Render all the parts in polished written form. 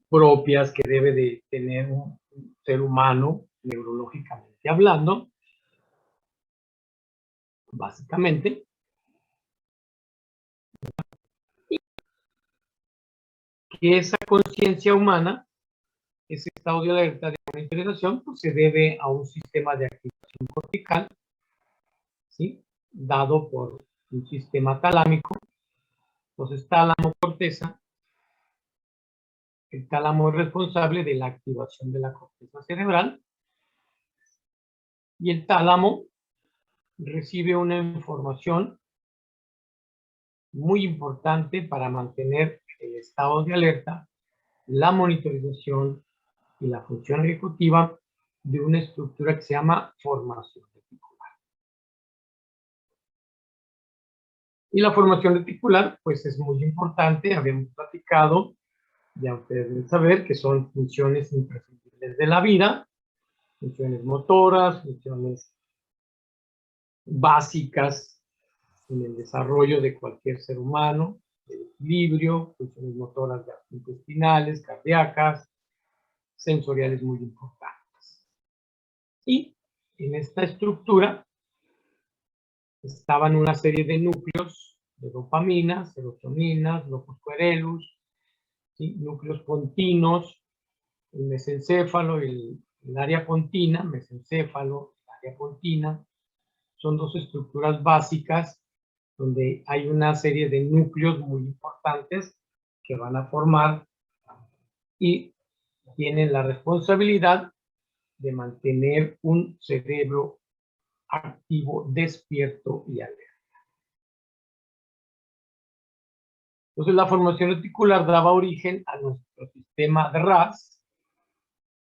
propias que debe de tener un ser humano, neurológicamente hablando, básicamente. Que esa conciencia humana, ese estado de alerta de monitorización, pues se debe a un sistema de activación cortical, ¿sí? Dado por un sistema talámico. Entonces, tálamo, corteza. El tálamo es responsable de la activación de la corteza cerebral y el tálamo recibe una información muy importante para mantener el estado de alerta, la monitorización y la función ejecutiva de una estructura que se llama formación reticular. Y la formación reticular, pues es muy importante, habíamos platicado, ya ustedes deben saber que son funciones imprescindibles de la vida, funciones motoras, funciones básicas en el desarrollo de cualquier ser humano, el equilibrio, funciones motoras gastrointestinales, cardíacas, sensoriales muy importantes. Y en esta estructura estaban una serie de núcleos de dopamina, serotonina, locus coeruleus, ¿sí? Núcleos pontinos, el mesencéfalo y el área pontina, mesencéfalo, área pontina, son dos estructuras básicas donde hay una serie de núcleos muy importantes que van a formar y tienen la responsabilidad de mantener un cerebro activo, despierto y alerta. Entonces, la formación reticular daba origen a nuestro sistema de RAS,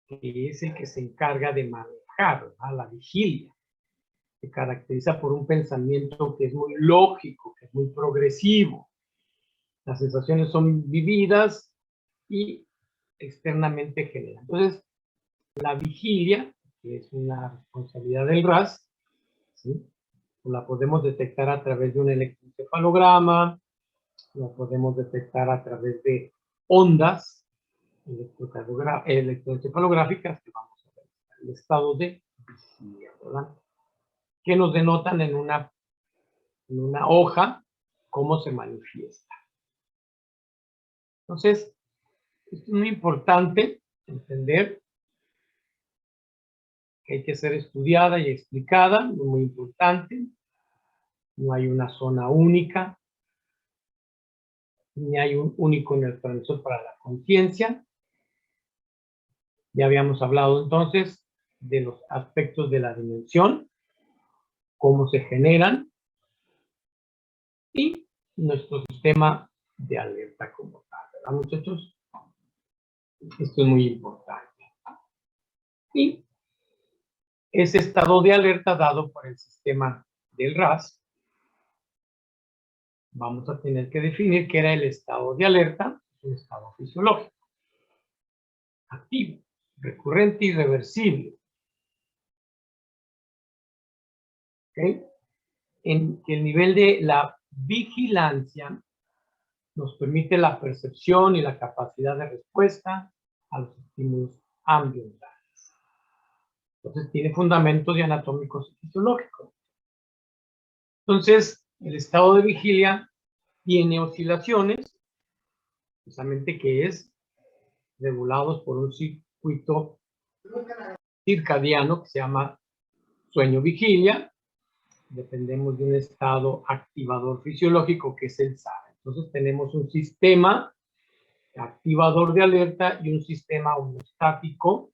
que es el que se encarga de manejar a la vigilia. Se caracteriza por un pensamiento que es muy lógico, que es muy progresivo. Las sensaciones son vividas y externamente generan. Entonces, la vigilia, que es una responsabilidad del RAS, ¿sí? La podemos detectar a través de un electroencefalograma, la podemos detectar a través de ondas electroencefalográficas, que vamos a ver el estado de vigilia, ¿verdad? Que nos denotan en una hoja cómo se manifiesta. Entonces, es muy importante entender que hay que ser estudiada y explicada, muy importante. No hay una zona única, ni hay un único neurotransmisor para la conciencia. Ya habíamos hablado entonces de los aspectos de la dimensión, cómo se generan, y nuestro sistema de alerta como tal, ¿verdad, muchachos? Esto es muy importante. Y ese estado de alerta dado por el sistema del RAS, vamos a tener que definir qué era el estado de alerta, un estado fisiológico, activo, recurrente y reversible. ¿Okay? En que el nivel de la vigilancia nos permite la percepción y la capacidad de respuesta a los estímulos ambientales. Entonces, tiene fundamentos de anatómicos y fisiológicos. Entonces, el estado de vigilia tiene oscilaciones, precisamente que es regulados por un circuito circadiano que se llama sueño-vigilia. Dependemos de un estado activador fisiológico que es el SARA. Entonces tenemos un sistema activador de alerta y un sistema homeostático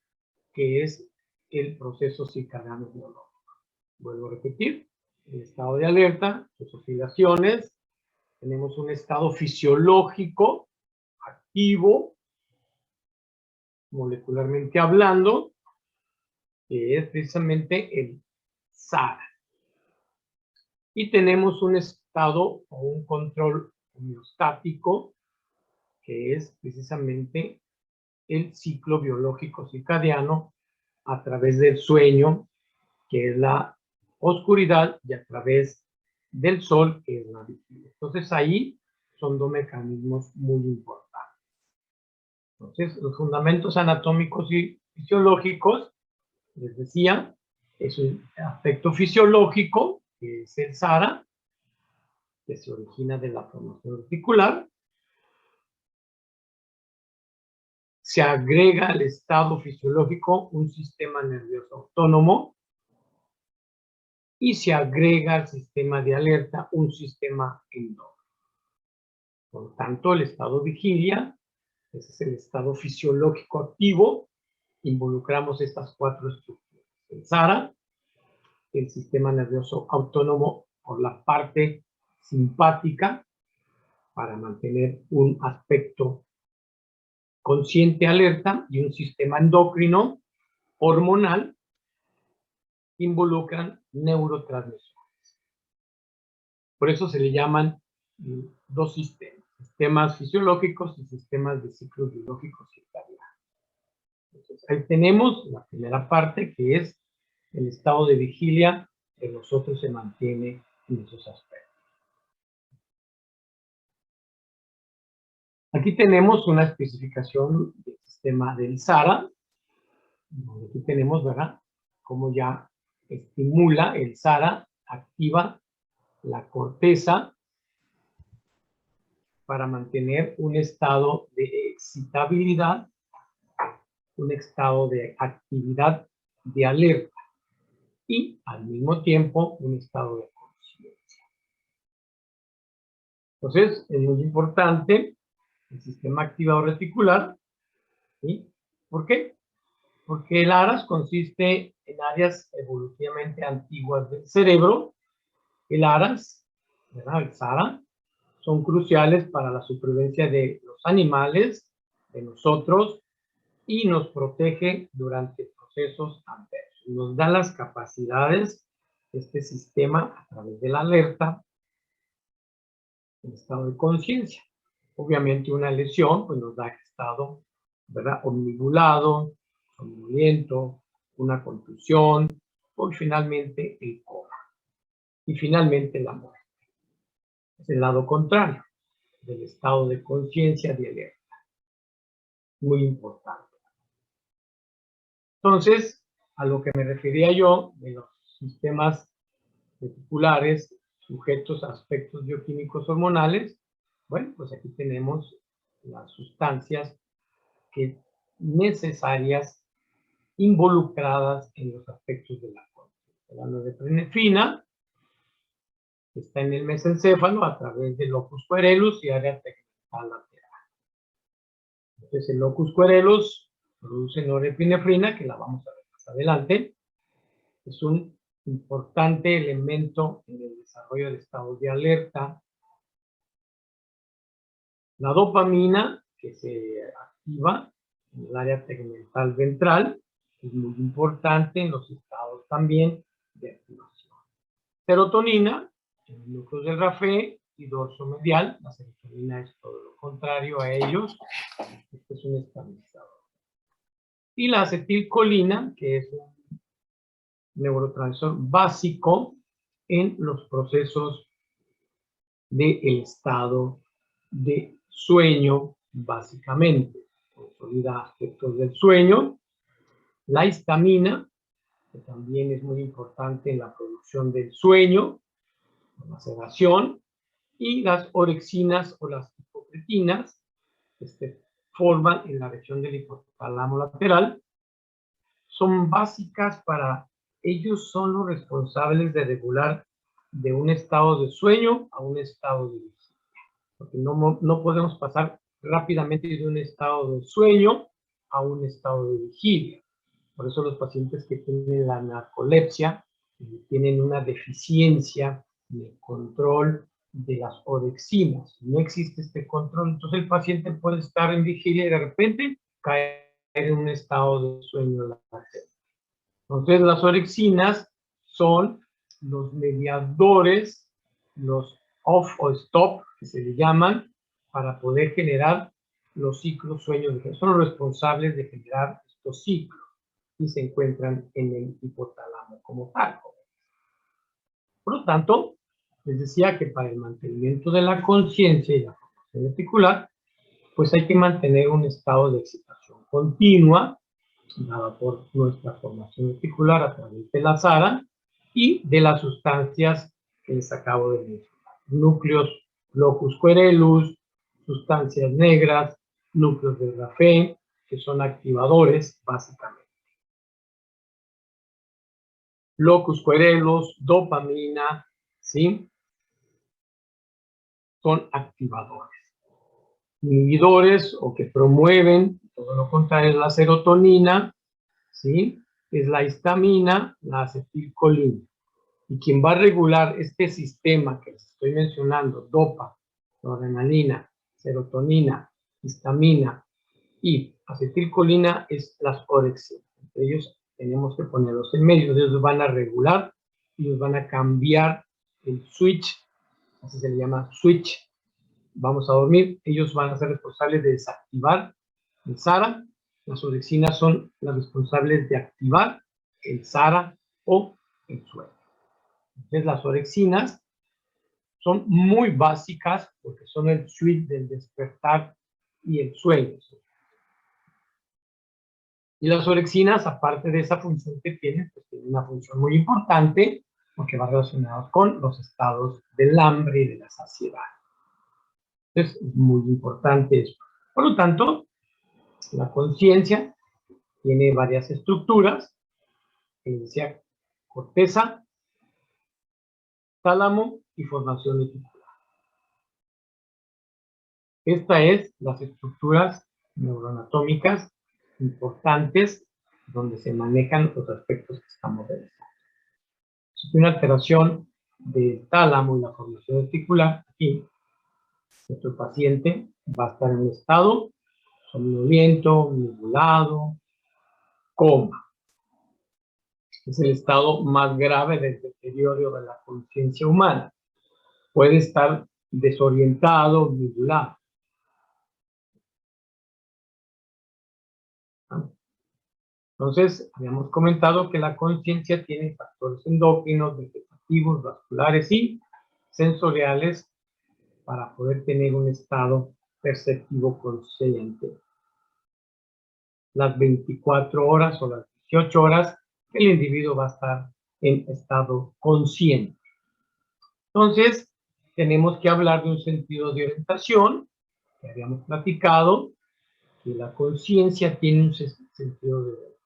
que es el proceso circadiano biológico. Vuelvo a repetir, el estado de alerta, sus oscilaciones, tenemos un estado fisiológico activo, molecularmente hablando, que es precisamente el SARA. Y tenemos un estado o un control homeostático, que es precisamente el ciclo biológico circadiano a través del sueño, que es la oscuridad, y a través del sol, que es la vigilia. Entonces ahí son dos mecanismos muy importantes. Entonces, los fundamentos anatómicos y fisiológicos, les decía, es un aspecto fisiológico, que es el SARA, que se origina de la formación articular. Se agrega al estado fisiológico un sistema nervioso autónomo y se agrega al sistema de alerta un sistema endógeno. Por lo tanto, el estado vigilia, ese es el estado fisiológico activo, involucramos estas cuatro estructuras. El SARA, el sistema nervioso autónomo por la parte simpática, para mantener un aspecto consciente alerta, y un sistema endocrino hormonal, involucran neurotransmisores. Por eso se le llaman dos sistemas fisiológicos y sistemas de ciclos biológicos circadianos. Entonces, ahí tenemos la primera parte, que es el estado de vigilia, que nosotros se mantiene en esos aspectos. Aquí tenemos una especificación del sistema del SARA. Aquí tenemos, ¿verdad?, cómo ya estimula el SARA, activa la corteza para mantener un estado de excitabilidad, un estado de actividad de alerta y al mismo tiempo un estado de conciencia. Entonces, es muy importante el sistema activador reticular. ¿Sí? ¿Por qué? Porque el ARAS consiste en áreas evolutivamente antiguas del cerebro. El ARAS, ¿verdad?, el SARA, son cruciales para la supervivencia de los animales, de nosotros, y nos protege durante procesos adversos. Nos da las capacidades, este sistema, a través de la alerta, en estado de conciencia. Obviamente una lesión pues nos da estado, ¿verdad?, omnibulado, somnoliento, una contusión, o finalmente el coma. Y finalmente la muerte. Es el lado contrario del estado de conciencia de alerta. Muy importante. Entonces, a lo que me refería yo de los sistemas reticulares sujetos a aspectos bioquímicos hormonales, bueno, pues aquí tenemos las sustancias que necesarias involucradas en los aspectos de la conciencia. La norepinefrina está en el mesencéfalo a través del locus coeruleus y área tegmental lateral. Entonces, el locus coeruleus produce norepinefrina, que la vamos a ver más adelante. Es un importante elemento en el desarrollo de estados de alerta. La dopamina, que se activa en el área tegmental ventral, es muy importante en los estados también de activación. Serotonina, en los núcleos del RAFE y dorso medial. La serotonina es todo lo contrario a ellos. Este es un estabilizador. Y la acetilcolina, que es un neurotransmisor básico en los procesos del estado de sueño, básicamente. Consolida aspectos del sueño. La histamina, que también es muy importante en la producción del sueño, la sedación, y las orexinas o las hipopretinas, que se forman en la región del hipotálamo lateral, son básicas para, ellos son los responsables de regular de un estado de sueño a un estado de vigilia, porque no podemos pasar rápidamente de un estado de sueño a un estado de vigilia. Por eso los pacientes que tienen la narcolepsia tienen una deficiencia en el control de las orexinas. No existe este control, entonces el paciente puede estar en vigilia y de repente caer en un estado de sueño latente. Entonces las orexinas son los mediadores, los off o stop, que se le llaman, para poder generar los ciclos sueños. Son los responsables de generar estos ciclos y se encuentran en el hipotálamo como tal. Por lo tanto, les decía que para el mantenimiento de la conciencia y la formación reticular, pues hay que mantener un estado de excitación continua, dada por nuestra formación reticular a través de la SARA y de las sustancias que les acabo de mencionar. Núcleos locus coeruleus, sustancias negras, núcleos de grafeno, que son activadores básicamente. Locus coeruleus, dopamina, ¿sí? Son activadores. Inhibidores o que promueven, todo lo contrario es la serotonina, ¿sí? Es la histamina, la acetilcolina. Y quien va a regular este sistema que les estoy mencionando, dopa, noradrenalina, serotonina, histamina y acetilcolina, es las orexinas. Entre ellos tenemos que ponerlos en medio, ellos van a regular y nos van a cambiar el switch, así se le llama switch. Vamos a dormir, ellos van a ser responsables de desactivar el SARA, las orexinas son las responsables de activar el SARA o el sueño. Entonces las orexinas son muy básicas porque son el switch del despertar y el sueño. Y las orexinas, aparte de esa función que tienen, pues tienen una función muy importante porque va relacionado con los estados del hambre y de la saciedad. Entonces, es muy importante eso. Por lo tanto, la conciencia tiene varias estructuras, que decía corteza, tálamo y formación reticular. Esta es las estructuras neuroanatómicas importantes donde se manejan los aspectos que estamos revisando. Si hay una alteración del tálamo y la formación reticular, aquí nuestro paciente va a estar en un estado somnoliento, nublado, coma. Es el estado más grave del deterioro de la conciencia humana. Puede estar desorientado, nublado. Entonces, habíamos comentado que la conciencia tiene factores endócrinos, vegetativos, vasculares y sensoriales para poder tener un estado perceptivo consciente. Las 24 horas o las 18 horas, el individuo va a estar en estado consciente. Entonces, tenemos que hablar de un sentido de orientación, que habíamos platicado, que la conciencia tiene un sentido de orientación.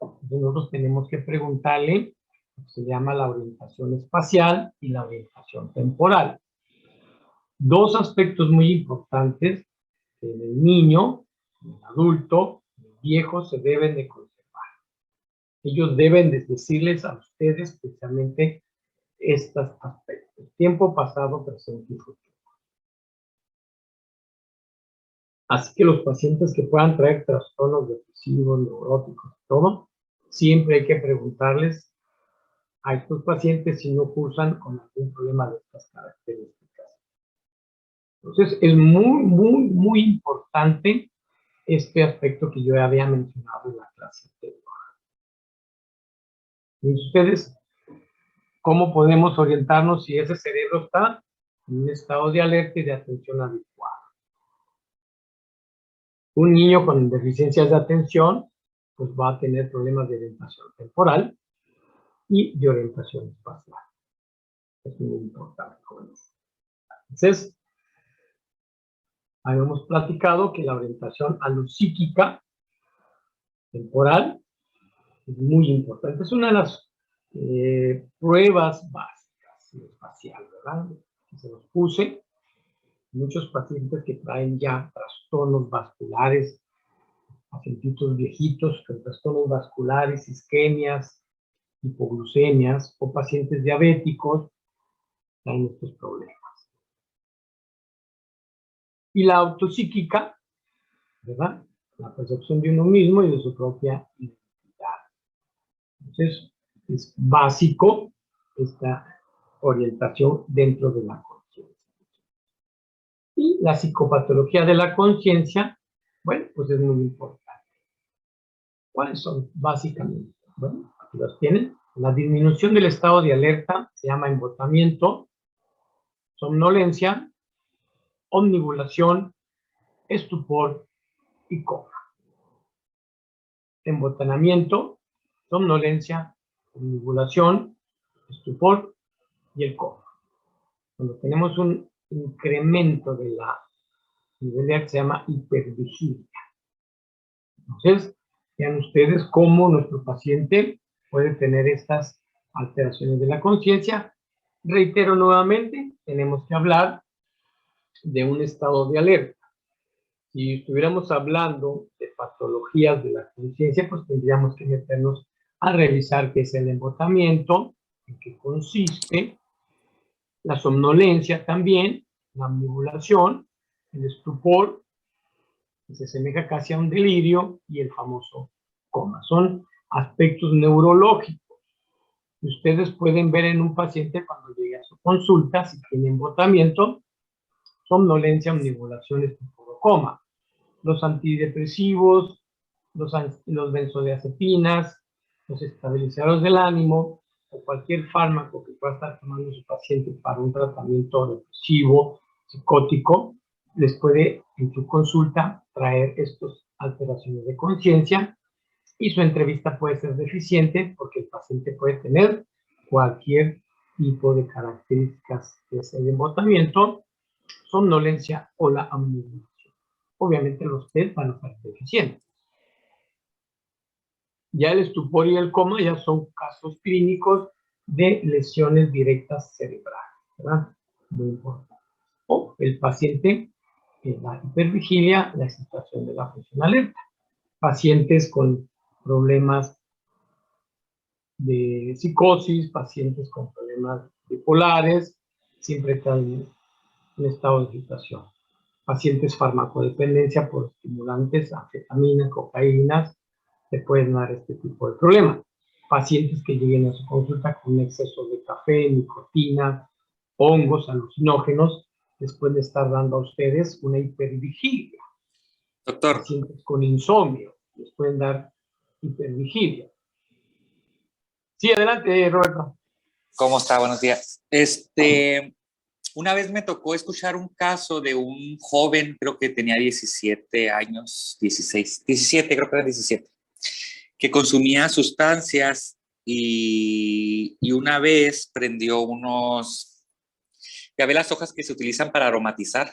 Entonces, nosotros tenemos que preguntarle, se llama la orientación espacial y la orientación temporal. Dos aspectos muy importantes que en el niño, en el adulto, en el viejo se deben de conservar. Ellos deben de decirles a ustedes especialmente estos aspectos: tiempo pasado, presente y futuro. Así que los pacientes que puedan traer trastornos depresivos, neuróticos, todo, siempre hay que preguntarles a estos pacientes si no cursan con algún problema de estas características. Entonces, es muy importante este aspecto que yo había mencionado en la clase anterior. ¿Y ustedes cómo podemos orientarnos si ese cerebro está en un estado de alerta y de atención adecuada? Un niño con deficiencias de atención, pues va a tener problemas de orientación temporal y de orientación espacial. Es muy importante, jóvenes. Entonces, habíamos platicado que la orientación alopsíquica temporal es muy importante. Es una de las pruebas básicas espacial, ¿verdad? Que se los puse. Muchos pacientes que traen ya trastornos vasculares, pacientitos viejitos con trastornos vasculares, isquemias, hipoglucemias o pacientes diabéticos traen estos problemas. Y la autopsíquica, ¿verdad? La percepción de uno mismo y de su propia identidad. Entonces, es básico esta orientación dentro de la conciencia. Y la psicopatología de la conciencia, bueno, pues es muy importante. ¿Cuáles son? Básicamente, bueno, aquí los tienen. La disminución del estado de alerta se llama embotamiento, somnolencia, omnibulación estupor y coma. Embotanamiento, somnolencia, omnibulación, estupor y el coma. Cuando tenemos un incremento de la nivel de ACT se llama hipervigilia. Entonces, vean ustedes cómo nuestro paciente puede tener estas alteraciones de la conciencia. Reitero nuevamente, tenemos que hablar de un estado de alerta. Si estuviéramos hablando de patologías de la conciencia, pues tendríamos que meternos a revisar qué es el embotamiento, en qué consiste, la somnolencia también, la omnibulación, el estupor, que se asemeja casi a un delirio, y el famoso coma. Son aspectos neurológicos que ustedes pueden ver en un paciente cuando llegue a su consulta, si tiene embotamiento, somnolencia, omnibulación, estupor o coma. Los antidepresivos, los benzodiazepinas, los estabilizadores del ánimo o cualquier fármaco que pueda estar tomando su paciente para un tratamiento depresivo, psicótico, les puede en su consulta traer estas alteraciones de conciencia y su entrevista puede ser deficiente porque el paciente puede tener cualquier tipo de características que es el embotamiento, somnolencia o la omnibulación. Obviamente los test van a ser deficientes. Ya el estupor y el coma ya son casos clínicos de lesiones directas cerebrales, ¿verdad? Muy importante. O el paciente en la hipervigilia, la situación de la función alerta. Pacientes con problemas de psicosis, pacientes con problemas bipolares, siempre están en estado de situación. Pacientes farmacodependencia por estimulantes, anfetamina, cocaínas, se pueden dar este tipo de problemas. Pacientes que lleguen a su consulta con exceso de café, nicotina, hongos, alucinógenos, les pueden estar dando a ustedes una hipervigilia. Doctor. Pacientes con insomnio, les pueden dar hipervigilia. Sí, adelante, Roberto. ¿Cómo está? Buenos días. Una vez me tocó escuchar un caso de un joven, creo que tenía 17 años, 16, 17, creo que eran 17, que consumía sustancias y una vez prendió unos, ya ve las hojas que se utilizan para aromatizar.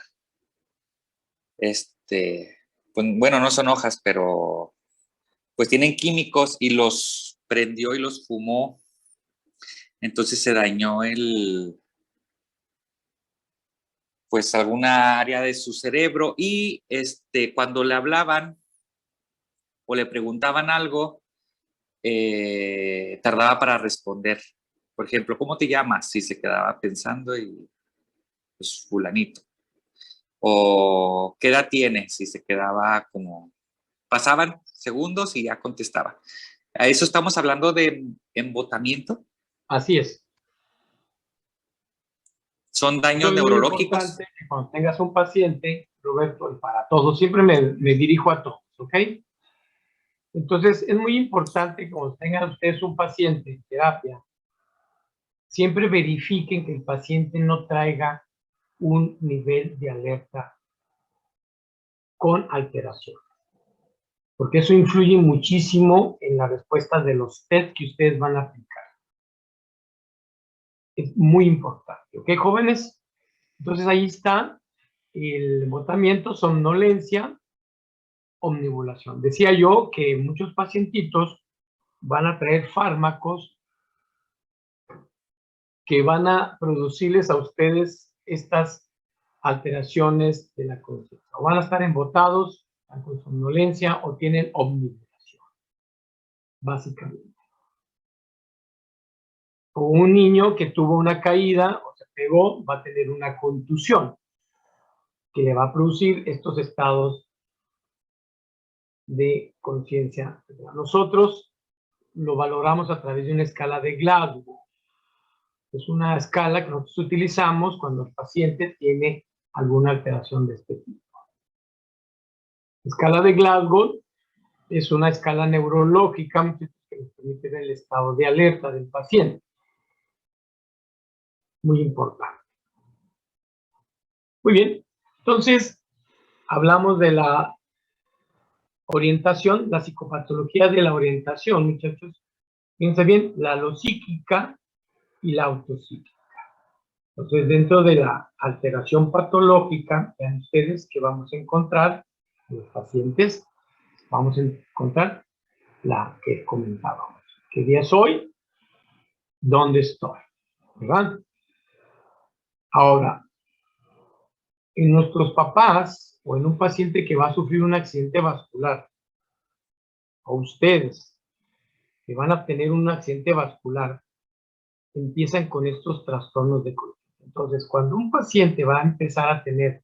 Pues, bueno, no son hojas, pero pues tienen químicos y los prendió y los fumó. Entonces se dañó pues alguna área de su cerebro y cuando le hablaban o le preguntaban algo, tardaba para responder. Por ejemplo, ¿cómo te llamas? Si se quedaba pensando y pues fulanito. O ¿qué edad tienes? Si se quedaba como, pasaban segundos y ya contestaba. A eso estamos hablando de embotamiento. Así es. Son daños Entonces, neurológicos. Es muy importante que cuando tengas un paciente, Roberto, y para todos, siempre me dirijo a todos, ¿ok? Entonces, es muy importante que cuando tengan ustedes un paciente en terapia, siempre verifiquen que el paciente no traiga un nivel de alerta con alteración. Porque eso influye muchísimo en la respuesta de los test que ustedes van a aplicar. Es muy importante, ¿ok, jóvenes? Entonces, ahí está el embotamiento, somnolencia, omnibulación. Decía yo que muchos pacientitos van a traer fármacos que van a producirles a ustedes estas alteraciones de la conciencia. O van a estar embotados, con somnolencia, o tienen omnibulación, básicamente. O un niño que tuvo una caída o se pegó, va a tener una contusión que le va a producir estos estados de conciencia. Nosotros lo valoramos a través de una escala de Glasgow. Es una escala que nosotros utilizamos cuando el paciente tiene alguna alteración de este tipo. La escala de Glasgow es una escala neurológica que nos permite ver el estado de alerta del paciente. Muy importante. Muy bien. Entonces, hablamos de la orientación, la psicopatología de la orientación, muchachos. Fíjense bien, la alopsíquica y la autopsíquica. Entonces, dentro de la alteración patológica, vean ustedes que vamos a encontrar en los pacientes, vamos a encontrar la que comentábamos. ¿Qué día es hoy? ¿Dónde estoy? ¿Verdad? Ahora, en nuestros papás o en un paciente que va a sufrir un accidente vascular, o ustedes que van a tener un accidente vascular, empiezan con estos trastornos de columna. Entonces, cuando un paciente va a empezar a tener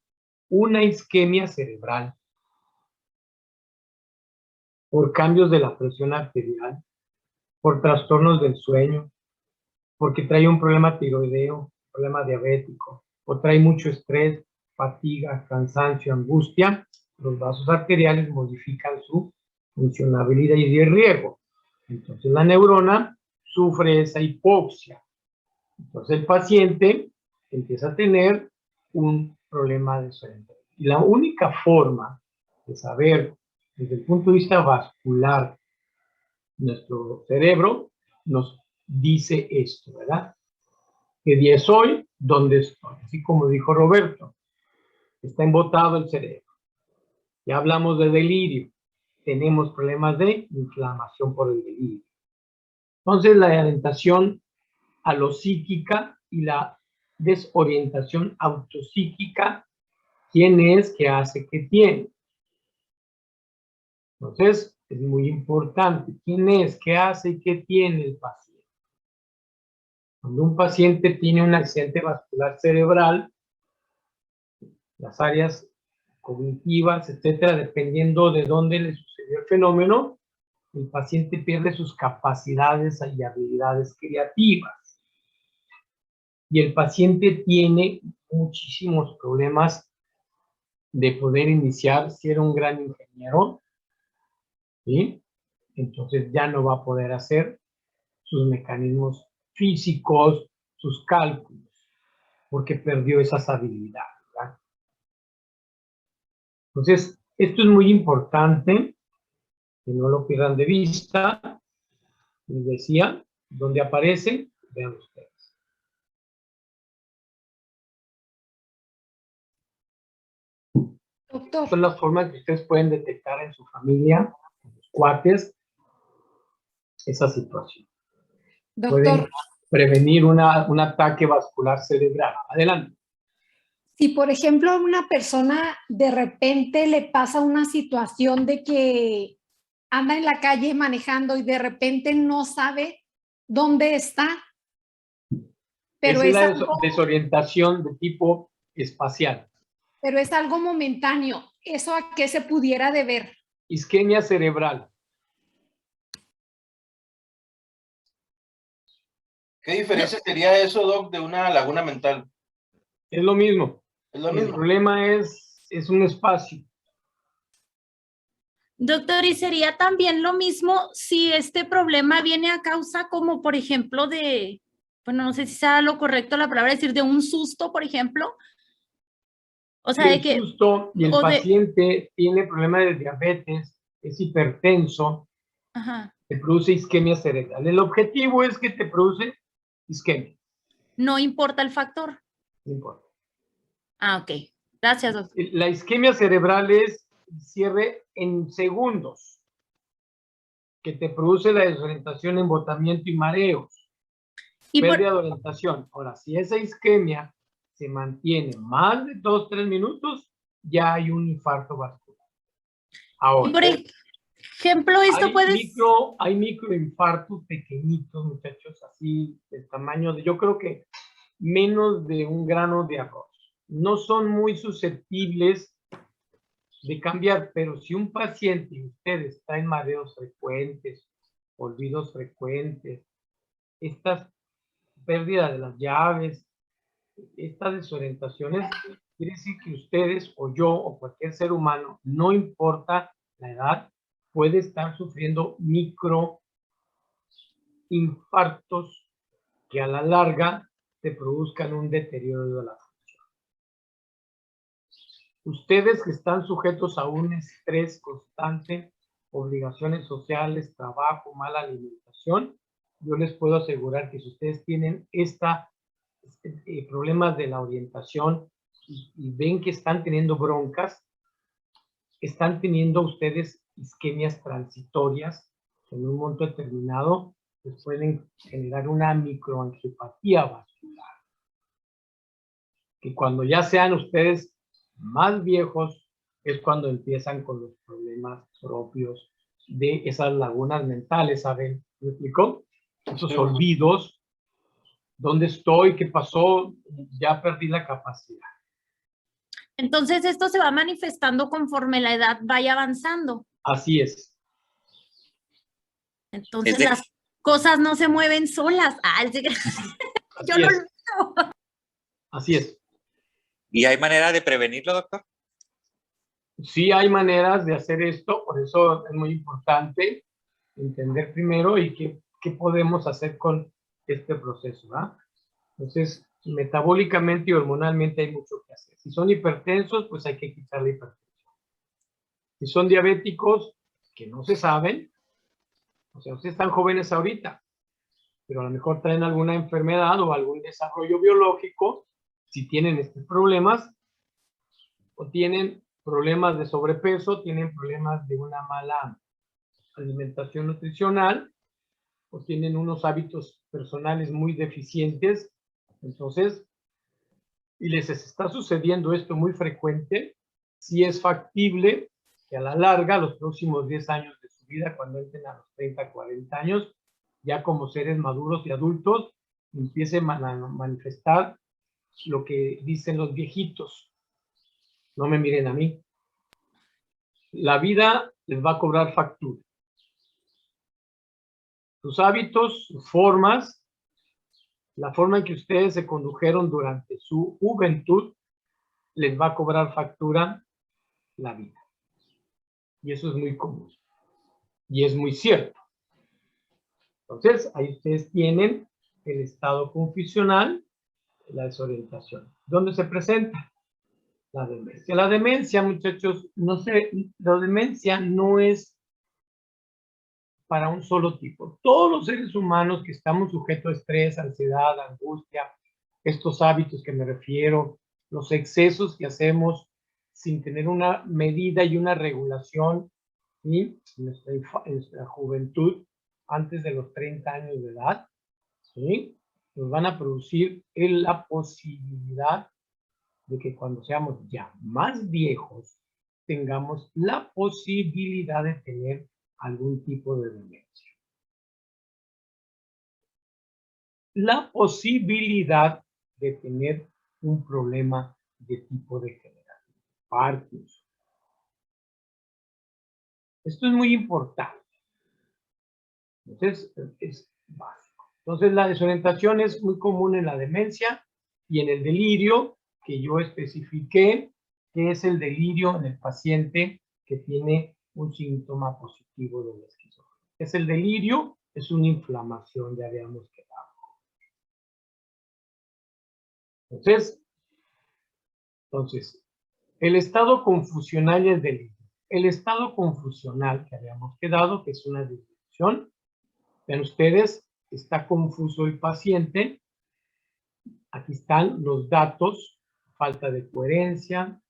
una isquemia cerebral por cambios de la presión arterial, por trastornos del sueño, porque trae un problema tiroideo, problema diabético, o trae mucho estrés, fatiga, cansancio, angustia, los vasos arteriales modifican su funcionabilidad y de riego. Entonces la neurona sufre esa hipoxia. Entonces el paciente empieza a tener un problema de sueño. Y la única forma de saber desde el punto de vista vascular nuestro cerebro nos dice esto, ¿verdad? ¿Qué día es hoy? ¿Dónde estoy? Así como dijo Roberto, está embotado el cerebro. Ya hablamos de delirio. Tenemos problemas de inflamación por el delirio. Entonces, la orientación alopsíquica y la desorientación autopsíquica, ¿quién es? ¿Qué hace? ¿Qué tiene? Entonces, es muy importante. ¿Quién es? ¿Qué hace? ¿Y qué tiene el paciente? Cuando un paciente tiene un accidente vascular cerebral, las áreas cognitivas, etcétera, dependiendo de dónde le sucedió el fenómeno, el paciente pierde sus capacidades y habilidades creativas. Y el paciente tiene muchísimos problemas de poder iniciar, si era un gran ingeniero, ¿sí? Entonces ya no va a poder hacer sus mecanismos físicos, sus cálculos, porque perdió esas habilidades, ¿verdad? Entonces, esto es muy importante, que no lo pierdan de vista. Les decía, ¿dónde aparece? Vean ustedes. Doctor, Son las formas que ustedes pueden detectar en su familia, en sus cuates, esa situación. Pueden doctor, prevenir un ataque vascular cerebral. Adelante. si por ejemplo a una persona de repente le pasa una situación de que anda en la calle manejando y de repente no sabe dónde está, pero Esa es es la desorientación de tipo espacial. algo momentáneo. ¿Eso a qué se pudiera deber? Isquemia cerebral. ¿Qué diferencia sería eso, Doc, de una laguna mental? Es lo mismo. Es lo El mismo. problema es un espacio. Doctor, ¿y sería también lo mismo si este problema viene a causa como, por ejemplo, de, bueno, no sé si sea lo correcto la palabra decir, de un susto, por ejemplo? O sea, Y de el que, susto y el o de, paciente tiene problema de diabetes, es hipertenso, ajá, te produce isquemia cerebral. El objetivo es que te produce isquemia. no importa el factor. No importa. Ah, ok. Gracias, doctor. La isquemia cerebral es cierre en segundos, que te produce la desorientación, embotamiento y mareos, Y por, pérdida de orientación. Ahora, si esa isquemia se mantiene más de 2-3 minutos, ya hay un infarto vascular. y Ahora, por ejemplo, esto puede... hay microinfartos pequeñitos, muchachos, así del tamaño de, yo creo que menos de un grano de arroz. No son muy susceptibles de cambiar, pero si un paciente y ustedes traen mareos frecuentes, olvidos frecuentes, estas pérdidas de las llaves, estas desorientaciones, quiere decir que ustedes o yo o cualquier ser humano, no importa la edad, puede estar sufriendo microinfartos que a la larga te produzcan un deterioro de la función. Ustedes que están sujetos a un estrés constante, obligaciones sociales, trabajo, mala alimentación, yo les puedo asegurar que si ustedes tienen problemas de la orientación y ven que están teniendo broncas, están teniendo ustedes isquemias transitorias que en un momento determinado les pueden generar una microangiopatía vascular. Que cuando ya sean ustedes más viejos es cuando empiezan con los problemas propios de esas lagunas mentales, ¿saben? ¿Me explicó? Esos olvidos, ¿dónde estoy? ¿Qué pasó? Ya perdí la capacidad. Entonces esto se va manifestando conforme la edad vaya avanzando. Así es. Entonces las cosas no se mueven solas. Yo Así no es. lo veo. Así es. ¿Y hay manera de prevenirlo, doctor? Sí hay maneras de hacer esto, por eso es muy importante entender primero y qué podemos hacer con este proceso, ¿verdad? Entonces, metabólicamente y hormonalmente hay mucho que hacer. Si son hipertensos, pues hay que quitar la hipertensión. Si son diabéticos, que no se saben, o sea, ustedes están jóvenes ahorita, pero a lo mejor traen alguna enfermedad o algún desarrollo biológico, si tienen estos problemas, o tienen problemas de sobrepeso, tienen problemas de una mala alimentación nutricional, o tienen unos hábitos personales muy deficientes, entonces, y les está sucediendo esto muy frecuente, sí es factible que a la larga, los próximos 10 años de su vida, cuando entren a los 30, 40 años, ya como seres maduros y adultos, empiecen a manifestar lo que dicen los viejitos. No me miren a mí. La vida les va a cobrar factura. Sus hábitos, sus formas, la forma en que ustedes se condujeron durante su juventud, les va a cobrar factura la vida. Y eso es muy común. Y es muy cierto. Entonces, ahí ustedes tienen el estado confusional, la desorientación. ¿Dónde se presenta? La demencia. La demencia, muchachos, la demencia no es para un solo tipo. Todos los seres humanos que estamos sujetos a estrés, ansiedad, angustia, estos hábitos que me refiero, los excesos que hacemos sin tener una medida y una regulación, ¿sí? en nuestra juventud, antes de los 30 años de edad, ¿sí? Nos van a producir la posibilidad de que cuando seamos ya más viejos, tengamos la posibilidad de tener algún tipo de demencia. La posibilidad de tener un problema de tipo degenerativo, Parkinson. Esto es muy importante. Entonces, es básico. Entonces, la desorientación es muy común en la demencia y en el delirio, que yo especifiqué, que es el delirio en el paciente que tiene un síntoma positivo de la esquizofrenia. Es el delirio, es una inflamación, ya habíamos quedado. Entonces, el estado confusional y el delirio. El estado confusional que habíamos quedado, que es una disfunción. Vean ustedes, está confuso el paciente. Aquí están los datos, falta de coherencia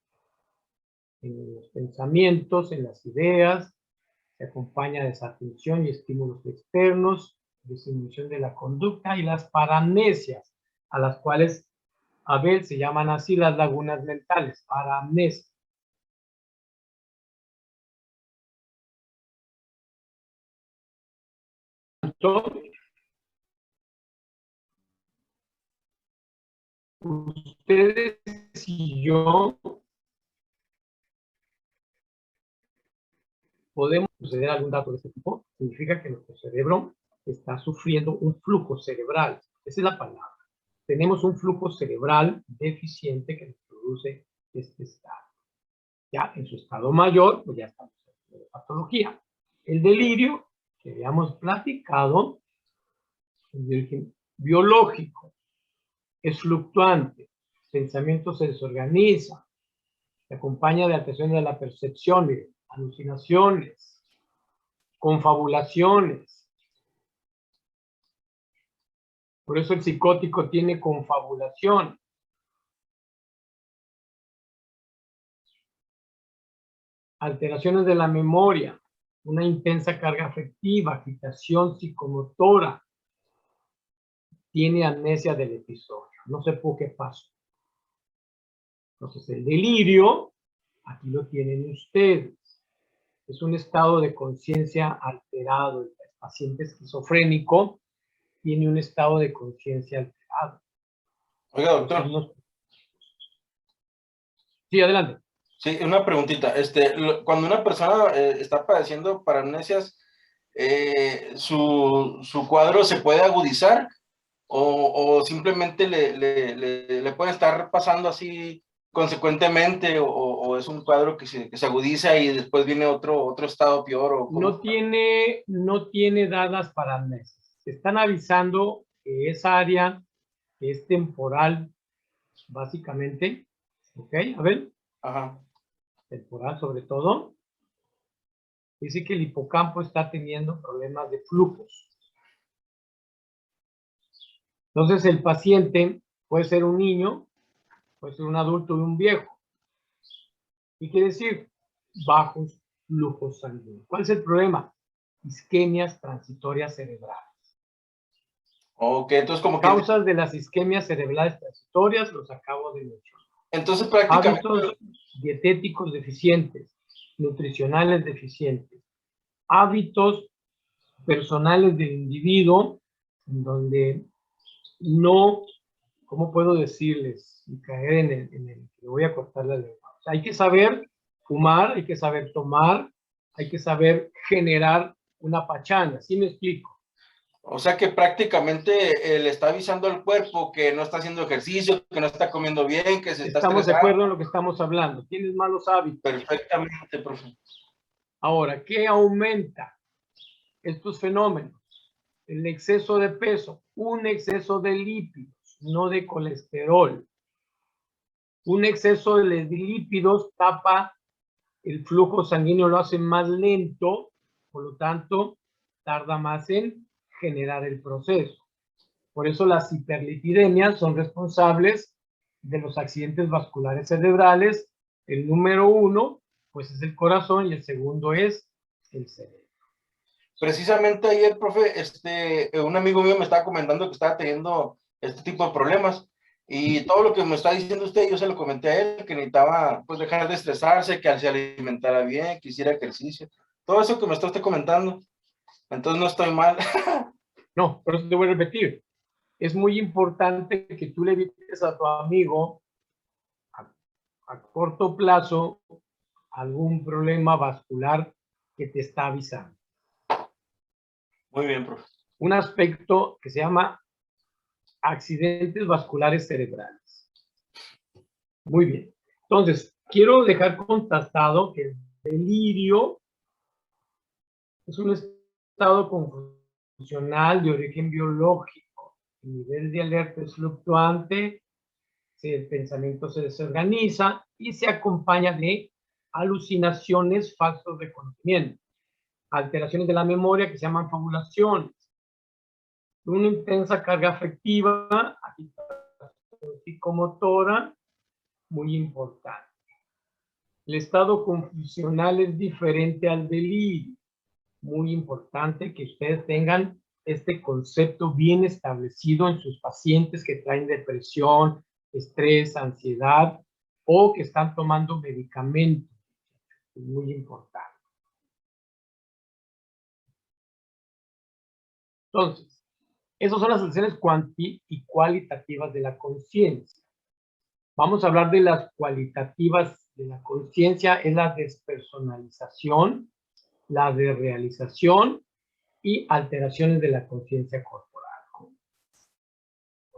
en los pensamientos, en las ideas, se acompaña de desatención y estímulos externos, disminución de la conducta y las paramnesias, a las cuales a ver se llaman así las lagunas mentales, paramnesia. Ustedes y yo podemos suceder algún dato de este tipo, significa que nuestro cerebro está sufriendo un flujo cerebral. Esa es la palabra. Tenemos un flujo cerebral deficiente que nos produce este estado. Ya en su estado mayor, pues ya estamos en la patología. El delirio, que habíamos platicado, el biológico, es fluctuante, pensamientos se desorganizan, Se acompaña de alteraciones de la percepción, miren, alucinaciones, confabulaciones. Por eso el psicótico tiene confabulación. Alteraciones de la memoria, una intensa carga afectiva, agitación psicomotora. Tiene amnesia del episodio. No sé por qué pasó. Entonces, el delirio, aquí lo tienen ustedes. Es un estado de conciencia alterado. El paciente esquizofrénico tiene un estado de conciencia alterado. Oiga, doctor. Sí, adelante. Sí, una preguntita. Cuando una persona está padeciendo paramnesias, ¿su cuadro se puede agudizar o simplemente le puede estar pasando así consecuentemente o es un cuadro que se agudiza y después viene otro estado peor? ¿O cómo? No tiene dadas paramnesias. Te están avisando que esa área es temporal, básicamente. ¿Ok? A ver. Ajá. Temporal sobre todo. Dice que el hipocampo está teniendo problemas de flujos. Entonces el paciente puede ser un niño, puede ser un adulto y un viejo. ¿Qué quiere decir? Bajos flujos sanguíneos. ¿Cuál es el problema? Isquemias transitorias cerebrales. Ok, entonces como que... Causas de las isquemias cerebrales transitorias los acabo de mencionar. Entonces prácticamente... Hábitos dietéticos deficientes, nutricionales deficientes, hábitos personales del individuo, en donde no, ¿cómo puedo decirles? Y caer en el que voy a cortar la lengua. O sea, hay que saber fumar, hay que saber tomar, hay que saber generar una pachanga, ¿sí me explico? O sea que prácticamente le está avisando al cuerpo que no está haciendo ejercicio, que no está comiendo bien, que se está Estamos de estresando. acuerdo en lo que estamos hablando. Tienes malos hábitos. Perfectamente, profe. Ahora, ¿qué aumenta estos fenómenos? El exceso de peso, un exceso de lípidos, no de colesterol. Un exceso de lípidos tapa el flujo sanguíneo, lo hace más lento, por lo tanto, tarda más en generar el proceso. Por eso las hiperlipidemias son responsables de los accidentes vasculares cerebrales. El número 1, pues es el corazón, y el segundo es el cerebro. Precisamente ayer, profe, un amigo mío me estaba comentando que estaba teniendo este tipo de problemas y todo lo que me está diciendo usted, yo se lo comenté a él, que necesitaba pues dejar de estresarse, que se alimentara bien, que hiciera ejercicio, todo eso que me está usted comentando. Entonces no estoy mal. No, por eso te voy a repetir. Es muy importante que tú le evites a tu amigo a corto plazo algún problema vascular que te está avisando. Muy bien, profe. Un aspecto que se llama accidentes vasculares cerebrales. Muy bien. Entonces, quiero dejar constatado que el delirio es un estado confusional de origen biológico. El nivel de alerta es fluctuante, el pensamiento se desorganiza y se acompaña de alucinaciones, falsos de conocimiento, alteraciones de la memoria que se llaman fabulaciones, una intensa carga afectiva, agitación psicomotora, muy importante. El estado confusional es diferente al delirio. Muy importante que ustedes tengan este concepto bien establecido en sus pacientes que traen depresión, estrés, ansiedad o que están tomando medicamentos. Es muy importante. Entonces, esas son las acciones cuanti y cualitativas de la conciencia. Vamos a hablar de las cualitativas de la conciencia, es la despersonalización, la desrealización y alteraciones de la conciencia corporal.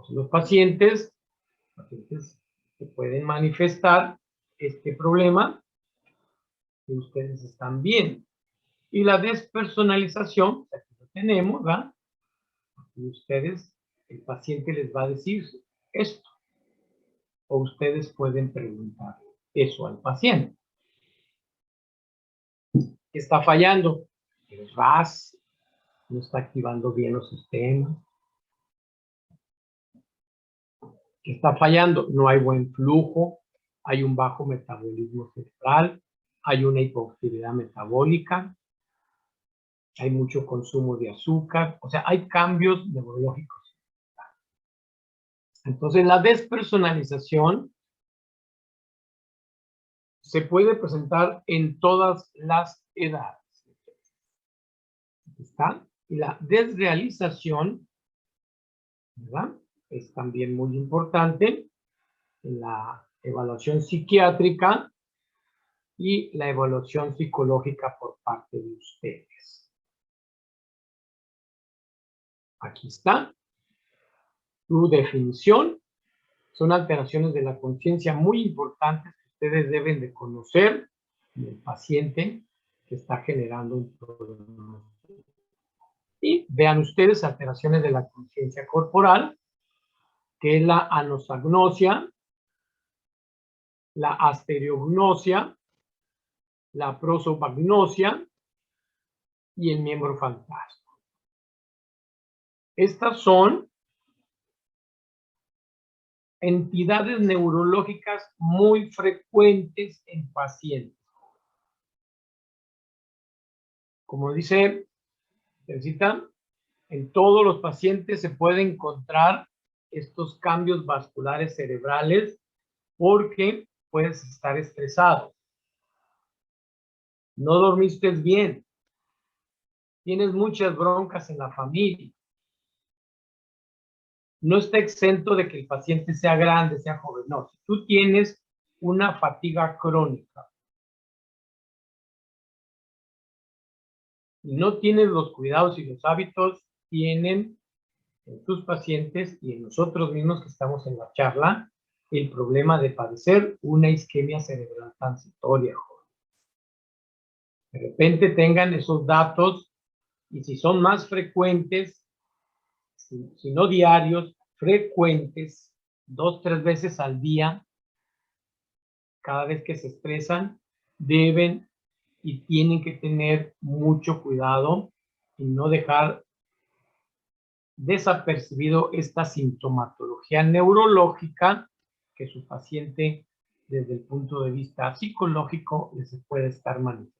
Los pacientes que pueden manifestar este problema que ustedes están viendo. Y la despersonalización, aquí lo tenemos, ¿verdad? Y ustedes, el paciente les va a decir esto. O ustedes pueden preguntar. eso al paciente. ¿Qué está fallando? El RAS no está activando bien los sistemas. ¿Qué está fallando? No hay buen flujo, hay un bajo metabolismo cerebral, hay una hipoactividad metabólica, hay mucho consumo de azúcar, o sea, hay cambios neurológicos. Entonces, la despersonalización se puede presentar en todas las edades. ¿Está? Y la desrealización, ¿verdad?, es también muy importante en la evaluación psiquiátrica y la evaluación psicológica por parte de ustedes. Aquí está. Su definición. Son alteraciones de la conciencia muy importantes que ustedes deben de conocer del paciente que está generando un problema. Y vean ustedes alteraciones de la conciencia corporal, que es la anosognosia, la astereognosia, la prosopagnosia y el miembro fantasma. Estas son entidades neurológicas muy frecuentes en pacientes. Como dice Teresita, en todos los pacientes se puede encontrar estos cambios vasculares cerebrales porque puedes estar estresado. No dormiste bien. Tienes muchas broncas en la familia. No está exento de que el paciente sea grande, sea joven. No, si tú tienes una fatiga crónica y no tienes los cuidados y los hábitos, tienen en tus pacientes y en nosotros mismos que estamos en la charla, el problema de padecer una isquemia cerebral transitoria, joven. De repente tengan esos datos y si son más frecuentes, si no diarios, frecuentes, 2, 3 veces al día, cada vez que se estresan, deben y tienen que tener mucho cuidado y no dejar desapercibido esta sintomatología neurológica que su paciente, desde el punto de vista psicológico, les puede estar manifestando.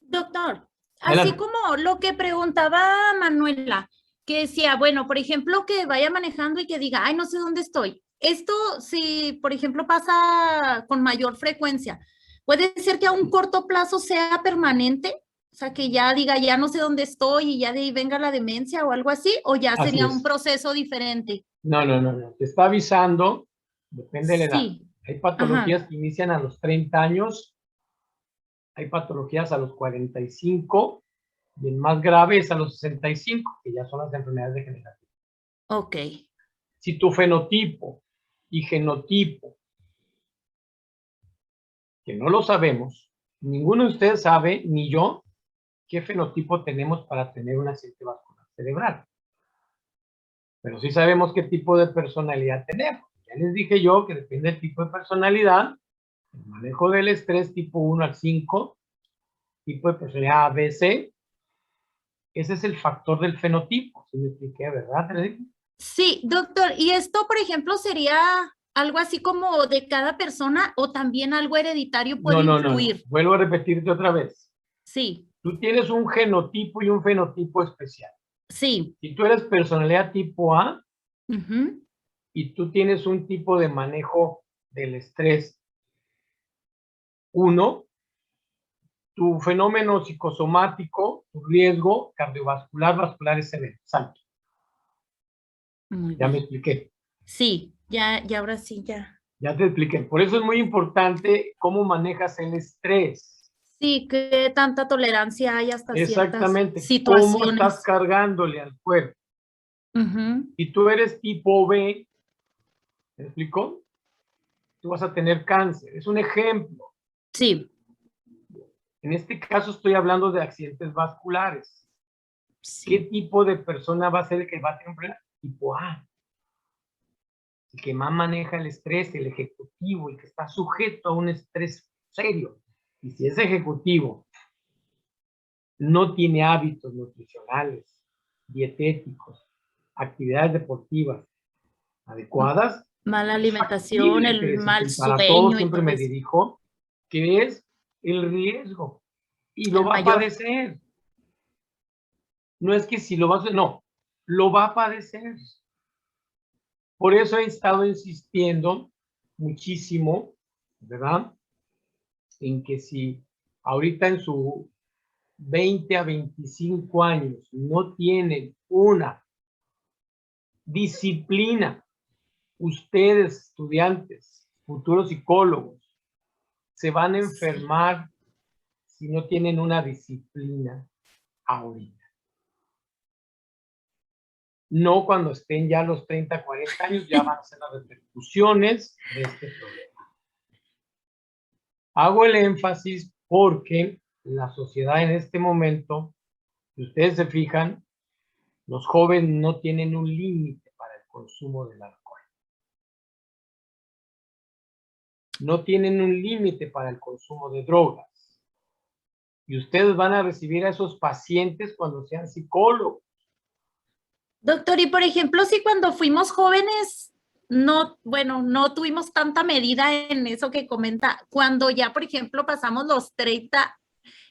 Doctor, Adelante. así como lo que preguntaba Manuela, que decía, bueno, por ejemplo, que vaya manejando y que diga, ay, no sé dónde estoy. Esto, si, por ejemplo, pasa con mayor frecuencia, ¿puede ser que a un corto plazo sea permanente? O sea, que ya diga, ya no sé dónde estoy y ya de ahí venga la demencia o algo así, o ya Así sería es. un proceso diferente. No. Te está avisando, depende de la edad. Sí. Hay patologías que inician a los 30 años, hay patologías a los 45 y el más grave es a los 65, que ya son las enfermedades degenerativas. Ok. Si tu fenotipo y genotipo, que no lo sabemos, ninguno de ustedes sabe, ni yo, qué fenotipo tenemos para tener un accidente vascular cerebral. Pero sí sabemos qué tipo de personalidad tenemos. Ya les dije yo que depende del tipo de personalidad, el manejo del estrés tipo 1 al 5, tipo de personalidad A, B, C. Ese es el factor del fenotipo. ¿Sí me expliqué, verdad, Teresita? Sí, doctor, ¿y esto, por ejemplo, sería algo así como de cada persona o también algo hereditario puede No. influir? Vuelvo a repetirte otra vez. Sí, Tú tienes un genotipo y un fenotipo especial. sí. Si tú eres personalidad tipo A Ujú. y tú tienes un tipo de manejo del estrés 1, tu fenómeno psicosomático, tu riesgo cardiovascular, vascular es severo, alto. Muy Ya me bien. expliqué. Sí, ya ahora sí, ya. Ya te expliqué. Por eso es muy importante cómo manejas el estrés. Sí, qué tanta tolerancia hay hasta ciertas Exactamente. ¿Cómo estás situaciones. cargándole al cuerpo? Ujú. Si tú eres tipo B, ¿me explicó? Tú vas a tener cáncer. Es un ejemplo. Sí, En este caso estoy hablando de accidentes vasculares. ¿Qué sí. tipo de persona va a ser el que va a tener un problema? Tipo A. el que más maneja el estrés, el ejecutivo, el que está sujeto a un estrés serio. Y si ese ejecutivo no tiene hábitos nutricionales, dietéticos, actividades deportivas adecuadas, Mala alimentación, factible el que mal para todo sueño y siempre todo me eso. dirijo, que es el riesgo. Y lo El va a mayor. padecer. No es que si lo va a hacer, no, lo va a padecer. Por eso he estado insistiendo muchísimo, ¿verdad? En que si ahorita en su 20 a 25 años no tienen una disciplina, ustedes estudiantes, futuros psicólogos, se van a enfermar si no tienen una disciplina ahorita. No cuando estén ya los 30, 40 años, ya van a ser las repercusiones de este problema. Hago el énfasis porque la sociedad en este momento, si ustedes se fijan, los jóvenes no tienen un límite para el consumo del alcohol. No tienen un límite para el consumo de drogas. Y ustedes van a recibir a esos pacientes cuando sean psicólogos. Doctor, y por ejemplo, si cuando fuimos jóvenes, no, bueno, no tuvimos tanta medida en eso que comenta, cuando ya, por ejemplo, pasamos los 30,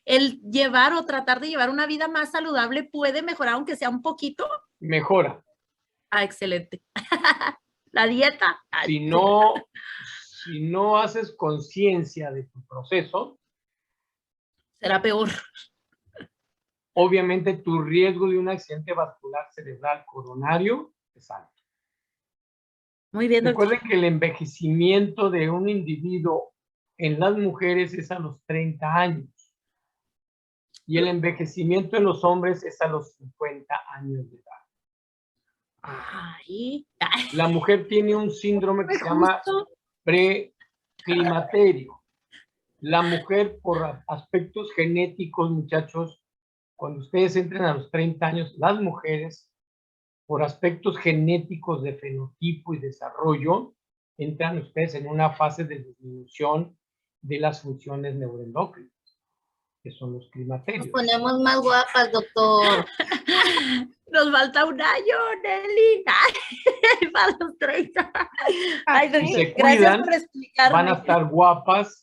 el llevar o tratar de llevar una vida más saludable puede mejorar, aunque sea un poquito. Mejora. Ah, excelente. La dieta. Si no haces conciencia de tu proceso, Será peor. obviamente tu riesgo de un accidente vascular cerebral coronario es alto. Muy bien, doctor. Recuerden que el envejecimiento de un individuo en las mujeres es a los 30 años y el envejecimiento en los hombres es a los 50 años de edad. Ay. La mujer tiene un síndrome que se llama Justo. preclimaterio. La mujer, por aspectos genéticos, muchachos, cuando ustedes entren a los 30 años, las mujeres, por aspectos genéticos de fenotipo y desarrollo, entran ustedes en una fase de disminución de las funciones neuroendocrinas, que son los Nos climaterios. ponemos más guapas, doctor. Nos falta un año, Nelly. Ay, para los 30. Ay, Si se gracias cuidan, por explicarme. van a estar guapas,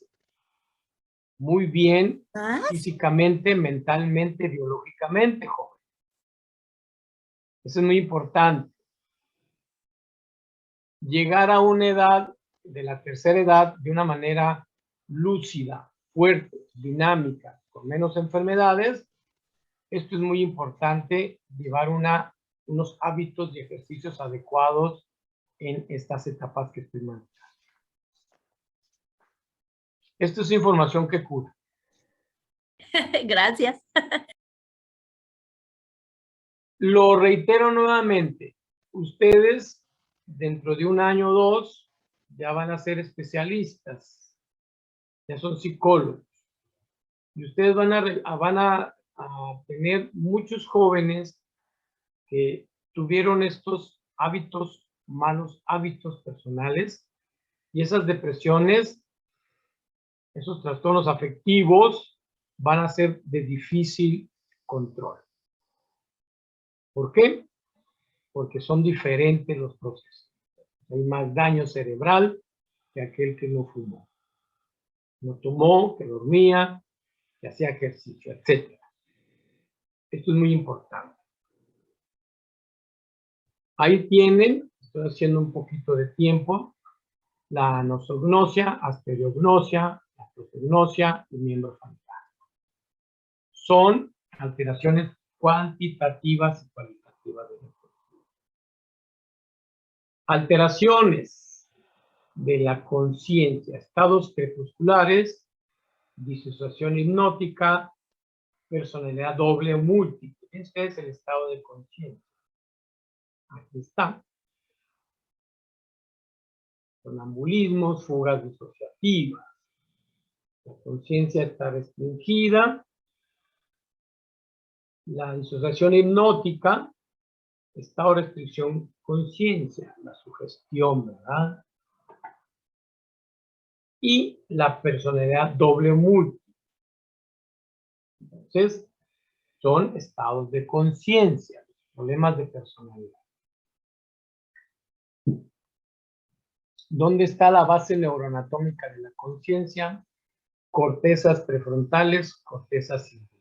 muy bien, ¿Ah? físicamente, mentalmente, biológicamente, joven. Eso es muy importante. Llegar a una edad, de la tercera edad, de una manera lúcida, fuerte, dinámica, con menos enfermedades. Esto es muy importante, llevar unos hábitos y ejercicios adecuados en estas etapas que estoy manejando. Esto es información que cura. Gracias. Lo reitero nuevamente, ustedes dentro de un año o dos ya van a ser especialistas, ya son psicólogos. Y ustedes van a tener muchos jóvenes que tuvieron estos hábitos, malos hábitos personales, y esas depresiones, esos trastornos afectivos van a ser de difícil control. ¿Por qué? Porque son diferentes los procesos. Hay más daño cerebral que aquel que no fumó. No tomó, que dormía, que hacía ejercicio, etc. Esto es muy importante. Ahí tienen, estoy haciendo un poquito de tiempo, la nosognosia, asteriognosia, la prosognosia y miembro familiar. Son alteraciones cuantitativas y cualitativas de la conciencia. Alteraciones de la conciencia, estados crepusculares, disociación hipnótica, personalidad doble o múltiple. Este es el estado de conciencia. Aquí está. Sonambulismos, fugas disociativas. La conciencia está restringida. La disociación hipnótica estado de restricción, conciencia, la sugestión, ¿verdad? Y la personalidad doble o múltiple. Entonces, son estados de conciencia, problemas de personalidad. ¿Dónde está la base neuroanatómica de la conciencia? Cortezas prefrontales, cortezas cingulares.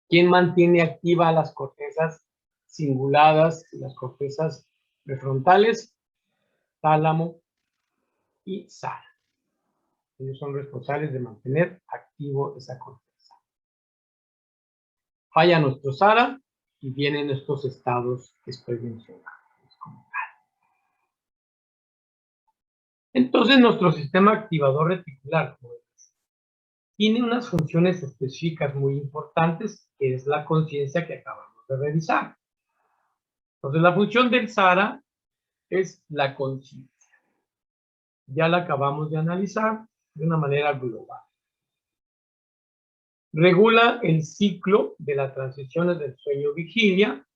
¿Quién mantiene activas las cortezas cinguladas y las cortezas prefrontales? Tálamo y SARA. Ellos son responsables de mantener activo esa corteza. Falla nuestro SARA y vienen estos estados que estoy mencionando. Entonces, nuestro sistema activador reticular tiene unas funciones específicas muy importantes, que es la conciencia que acabamos de revisar. Entonces, la función del SARA es la conciencia. Ya la acabamos de analizar de una manera global. Regula el ciclo de las transiciones del sueño-vigilia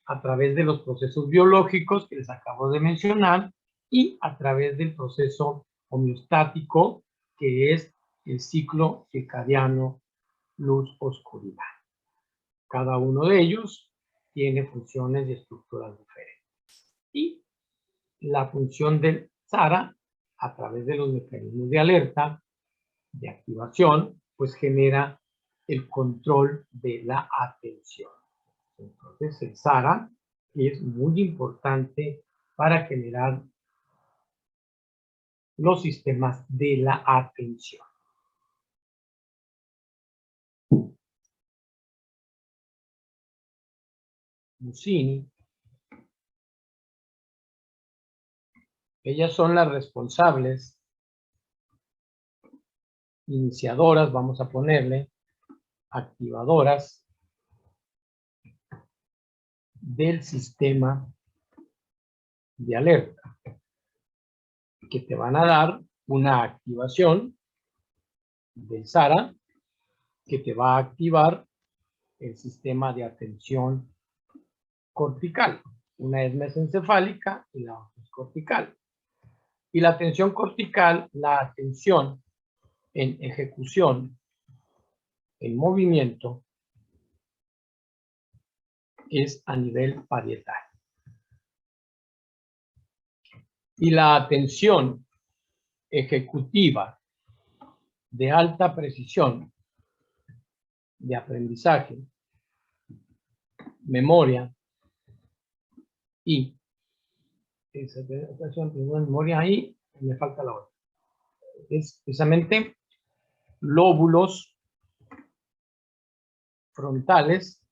a través de los procesos biológicos que les acabo de mencionar y a través del proceso homeostático, que es el ciclo circadiano luz-oscuridad. Cada uno de ellos tiene funciones y estructuras diferentes. Y la función del SARA, a través de los mecanismos de alerta, de activación, pues genera el control de la atención. Entonces, el SARA es muy importante para generar los sistemas de la atención. Mussini. Ellas son las responsables, iniciadoras, vamos a ponerle, activadoras del sistema de alerta, que te van a dar una activación del SARA, que te va a activar el sistema de atención cortical. Una es mesencefálica y la otra es cortical. Y la atención cortical, la atención en ejecución, en movimiento, es a nivel parietal. Y la atención ejecutiva de alta precisión, de aprendizaje, memoria y memoria ahí, me falta la otra. Es precisamente lóbulos frontales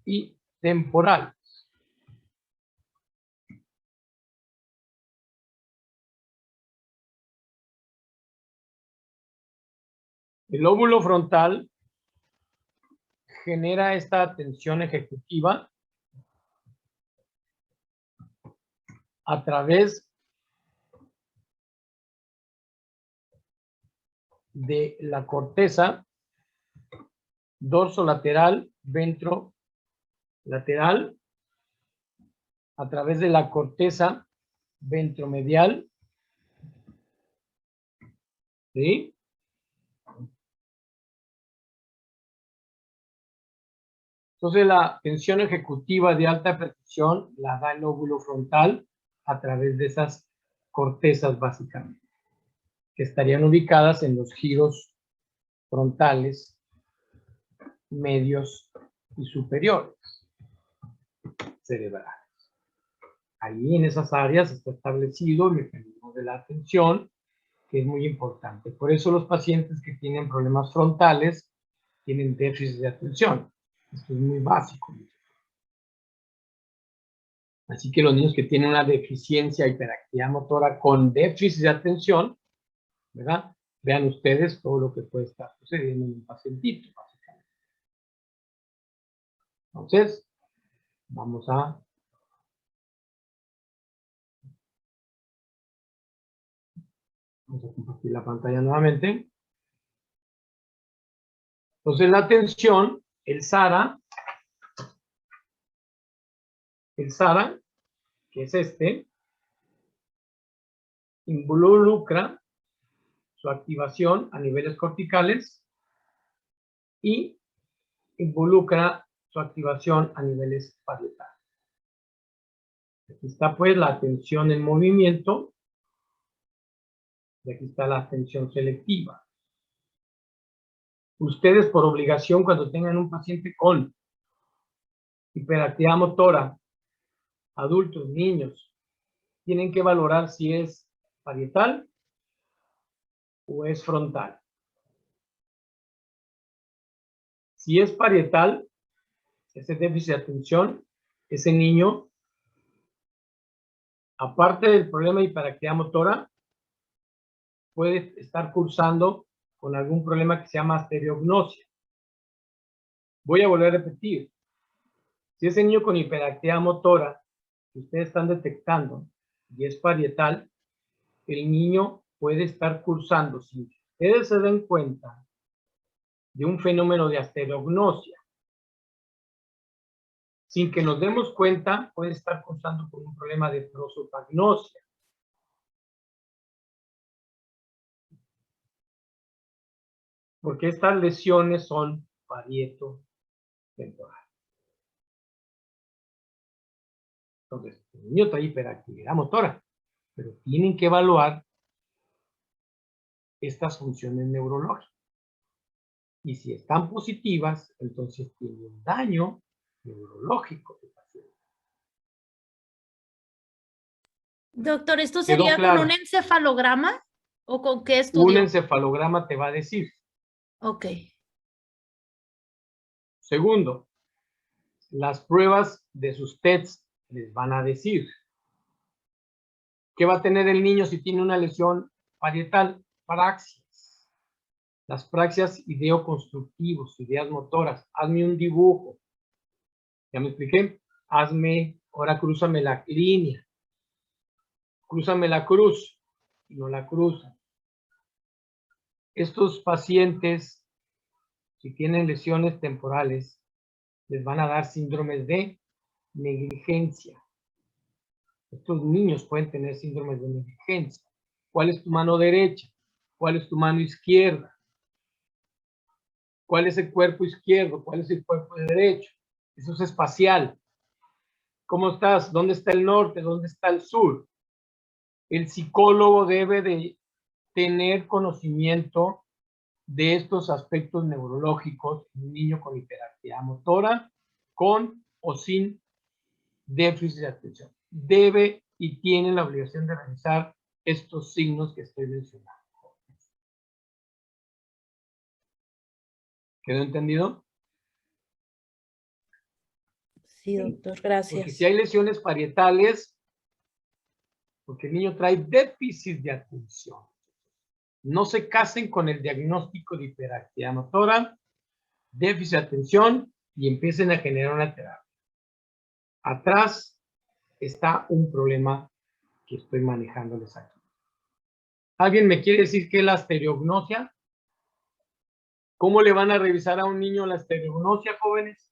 y temporales. El lóbulo frontal genera esta atención ejecutiva a través de la corteza dorsolateral, ventrolateral, a través de la corteza ventromedial, ¿sí? Entonces, la tensión ejecutiva de alta precisión la da el lóbulo frontal a través de esas cortezas, básicamente, que estarían ubicadas en los giros frontales, medios y superiores cerebrales. Ahí en esas áreas está establecido el mecanismo de la atención, que es muy importante. Por eso los pacientes que tienen problemas frontales tienen déficit de atención. Esto es muy básico. Así que los niños que tienen una deficiencia hiperactividad motora con déficit de atención, ¿verdad? Vean ustedes todo lo que puede estar sucediendo en un pacientito, básicamente. Entonces, vamos a compartir la pantalla nuevamente. Entonces la tensión, el SARA, que es involucra su activación a niveles corticales y involucra su activación a niveles parietales. Aquí está pues la atención en movimiento y aquí está la atención selectiva. Ustedes por obligación cuando tengan un paciente con hiperactividad motora, adultos, niños, tienen que valorar si es parietal o es frontal. Si es parietal, ese déficit de atención, ese niño, aparte del problema de hiperactividad motora, puede estar cursando con algún problema que se llama estereognosia. Voy a volver a repetir. Si ese niño con hiperactividad motora que ustedes están detectando y es parietal, el niño puede estar cursando, sin que ustedes se den cuenta, de un fenómeno de estereognosia. Sin que nos demos cuenta, puede estar cursando con un problema de prosopagnosia. Porque estas lesiones son parieto temporal. Entonces, el niño trae hiperactividad motora, pero tienen que evaluar estas funciones neurológicas. Y si están positivas, entonces tiene un daño neurológico del paciente. Doctor, ¿esto ¿Quedó sería claro? con un encefalograma o con qué Un estudio? encefalograma te va a decir. Ok. Segundo, las pruebas de sus tests les van a decir qué va a tener el niño si tiene una lesión parietal, praxias. Las praxias ideoconstructivos, ideas motoras. Hazme un dibujo. ¿Ya me expliqué? Hazme, ahora crúzame la línea. Crúzame la cruz. Y no la cruzan. Estos pacientes, si tienen lesiones temporales, les van a dar síndromes de negligencia. Estos niños pueden tener síndromes de negligencia. ¿Cuál es tu mano derecha? ¿Cuál es tu mano izquierda? ¿Cuál es el cuerpo izquierdo? ¿Cuál es el cuerpo derecho? Eso es espacial. ¿Cómo estás? ¿Dónde está el norte? ¿Dónde está el sur? El psicólogo debe de tener conocimiento de estos aspectos neurológicos en un niño con hiperactividad motora, con o sin déficit de atención. Debe y tiene la obligación de realizar estos signos que estoy mencionando. ¿Quedó entendido? Sí, doctor, Porque gracias. si hay lesiones parietales, porque el niño trae déficit de atención. No se casen con el diagnóstico de hiperactividad motora, déficit de atención y empiecen a generar una terapia. Atrás está un problema que estoy manejándoles aquí. ¿Alguien me quiere decir qué es la estereognosia? ¿Cómo le van a revisar a un niño la estereognosia, jóvenes?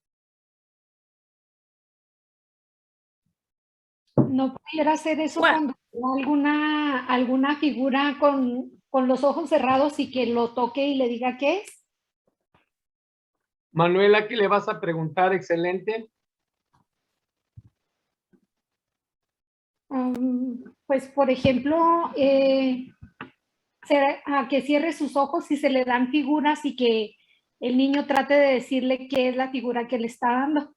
¿No pudiera ser eso Bueno. cuando alguna figura con los ojos cerrados y que lo toque y le diga qué es? Manuela, ¿qué le vas a preguntar? Excelente. Pues, por ejemplo, a que cierre sus ojos y se le dan figuras y que el niño trate de decirle qué es la figura que le está dando.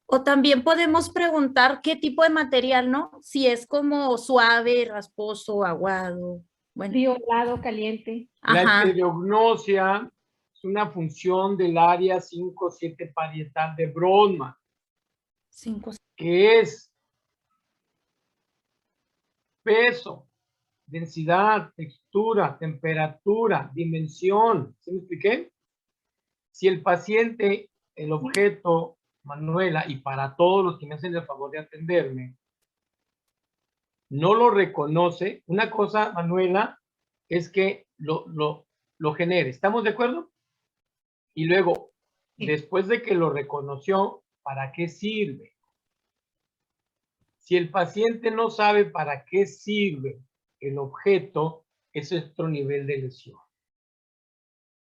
O también podemos preguntar qué tipo de material, ¿no? Si es como suave, rasposo, aguado. Bueno. Frío, helado, caliente. La Ajá. estereognosia es una función del área 5-7 parietal de Brodmann, 5. que es peso, densidad, textura, temperatura, dimensión. ¿Sí me expliqué? Si el paciente, el objeto, Manuela, y para todos los que me hacen el favor de atenderme, no lo reconoce, una cosa, Manuela, es que lo genere. ¿Estamos de acuerdo? Y luego, Sí. después de que lo reconoció, ¿para qué sirve? Si el paciente no sabe para qué sirve el objeto, ese es otro nivel de lesión.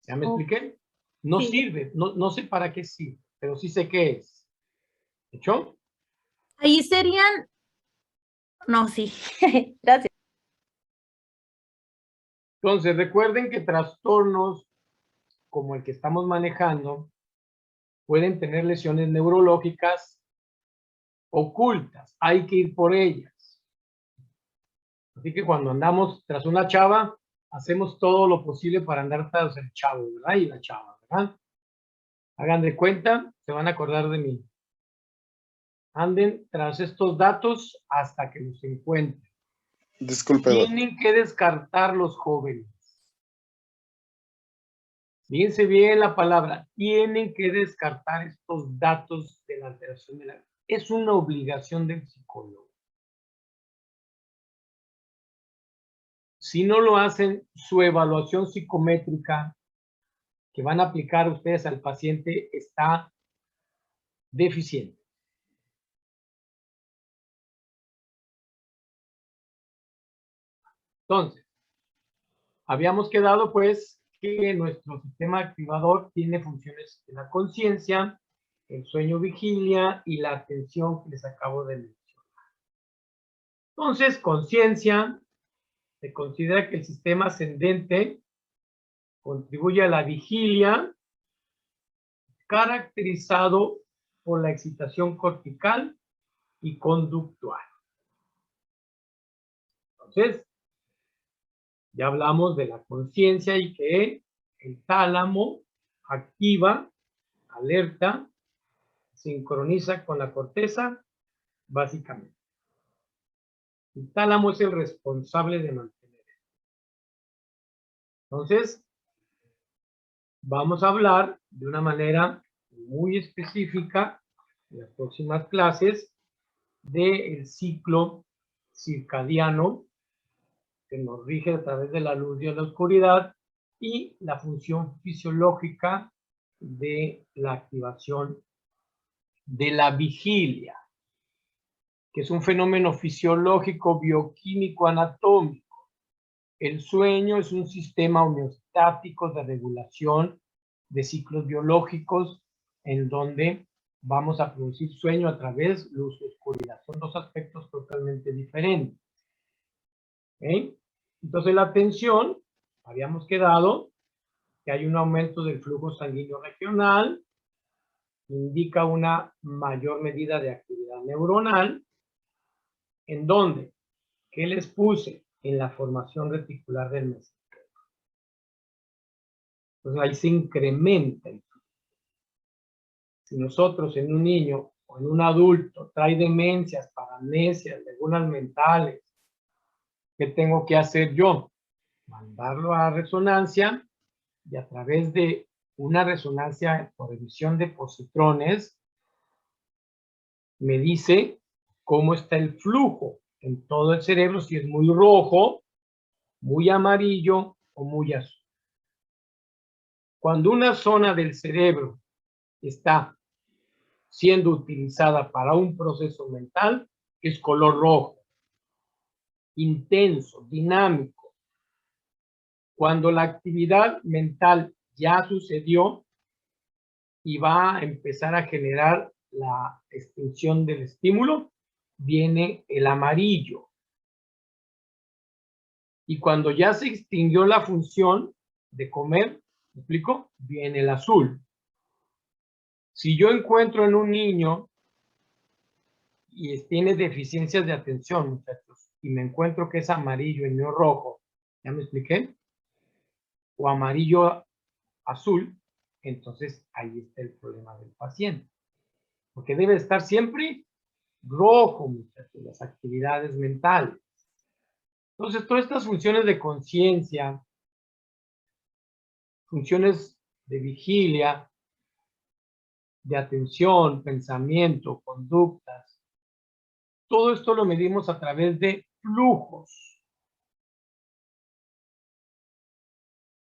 ¿Ya me expliqué? No Sí. sirve, no sé para qué sirve, pero sí sé qué es. ¿Hecho? Ahí serían, no, sí, gracias. Entonces, recuerden que trastornos como el que estamos manejando pueden tener lesiones neurológicas ocultas. Hay que ir por ellas. Así que cuando andamos tras una chava, hacemos todo lo posible para andar tras el chavo, ¿verdad? Y la chava, ¿verdad? Hagan de cuenta, se van a acordar de mí. Anden tras estos datos hasta que los encuentren. Disculpe, doctor. Tienen que descartar los jóvenes. Fíjense bien la palabra. Tienen que descartar estos datos de la alteración de la... Es una obligación del psicólogo. Si no lo hacen, su evaluación psicométrica que van a aplicar ustedes al paciente está deficiente. Entonces, habíamos quedado pues que nuestro sistema activador tiene funciones de la conciencia, el sueño vigilia y la atención que les acabo de mencionar. Entonces, conciencia, se considera que el sistema ascendente contribuye a la vigilia caracterizado por la excitación cortical y conductual. Entonces, ya hablamos de la conciencia y que el tálamo activa, alerta, sincroniza con la corteza, básicamente. El tálamo es el responsable de mantener esto. Entonces, vamos a hablar de una manera muy específica en las próximas clases del ciclo circadiano que nos rige a través de la luz y de la oscuridad y la función fisiológica de la activación de la vigilia, que es un fenómeno fisiológico, bioquímico, anatómico. El sueño es un sistema homeostático de regulación de ciclos biológicos en donde vamos a producir sueño a través de luz y oscuridad. Son dos aspectos totalmente diferentes. ¿Okay? Entonces la tensión, habíamos quedado que hay un aumento del flujo sanguíneo regional, indica una mayor medida de actividad neuronal, en donde, ¿qué les puse? En la formación reticular del mesentero. Entonces ahí se incrementa el flujo. Si nosotros en un niño o en un adulto trae demencias, paramnesias, lagunas mentales, ¿qué tengo que hacer yo? Mandarlo a resonancia y a través de una resonancia por emisión de positrones me dice cómo está el flujo en todo el cerebro, si es muy rojo, muy amarillo o muy azul. Cuando una zona del cerebro está siendo utilizada para un proceso mental, es color rojo, intenso, dinámico. Cuando la actividad mental ya sucedió y va a empezar a generar la extinción del estímulo, viene el amarillo. Y cuando ya se extinguió la función de comer, ¿me explico? Viene el azul. Si yo encuentro en un niño y tiene deficiencias de atención, muchachos, y me encuentro que es amarillo y no rojo, ¿ya me expliqué? O amarillo azul, entonces ahí está el problema del paciente. Porque debe estar siempre rojo, muchachos, las actividades mentales. Entonces, todas estas funciones de conciencia, funciones de vigilia, de atención, pensamiento, conductas, todo esto lo medimos a través de flujos.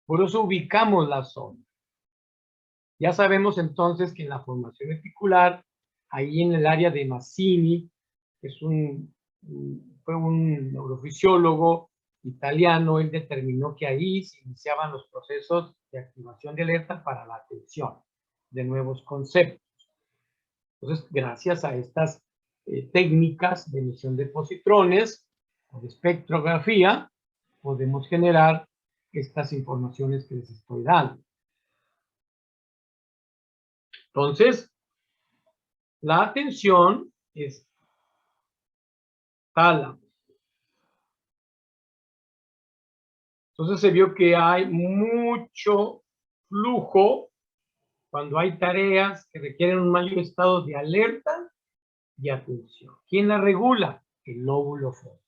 Por eso ubicamos la zona. Ya sabemos entonces que en la formación reticular, ahí en el área de Mazzini, que fue un neurofisiólogo italiano, él determinó que ahí se iniciaban los procesos de activación de alerta para la atención de nuevos conceptos. Entonces, gracias a estas técnicas de emisión de positrones o de espectrografía, podemos generar estas informaciones que les estoy dando. Entonces, la atención es tálamo. Entonces se vio que hay mucho flujo cuando hay tareas que requieren un mayor estado de alerta y atención. ¿Quién la regula? El lóbulo frontal.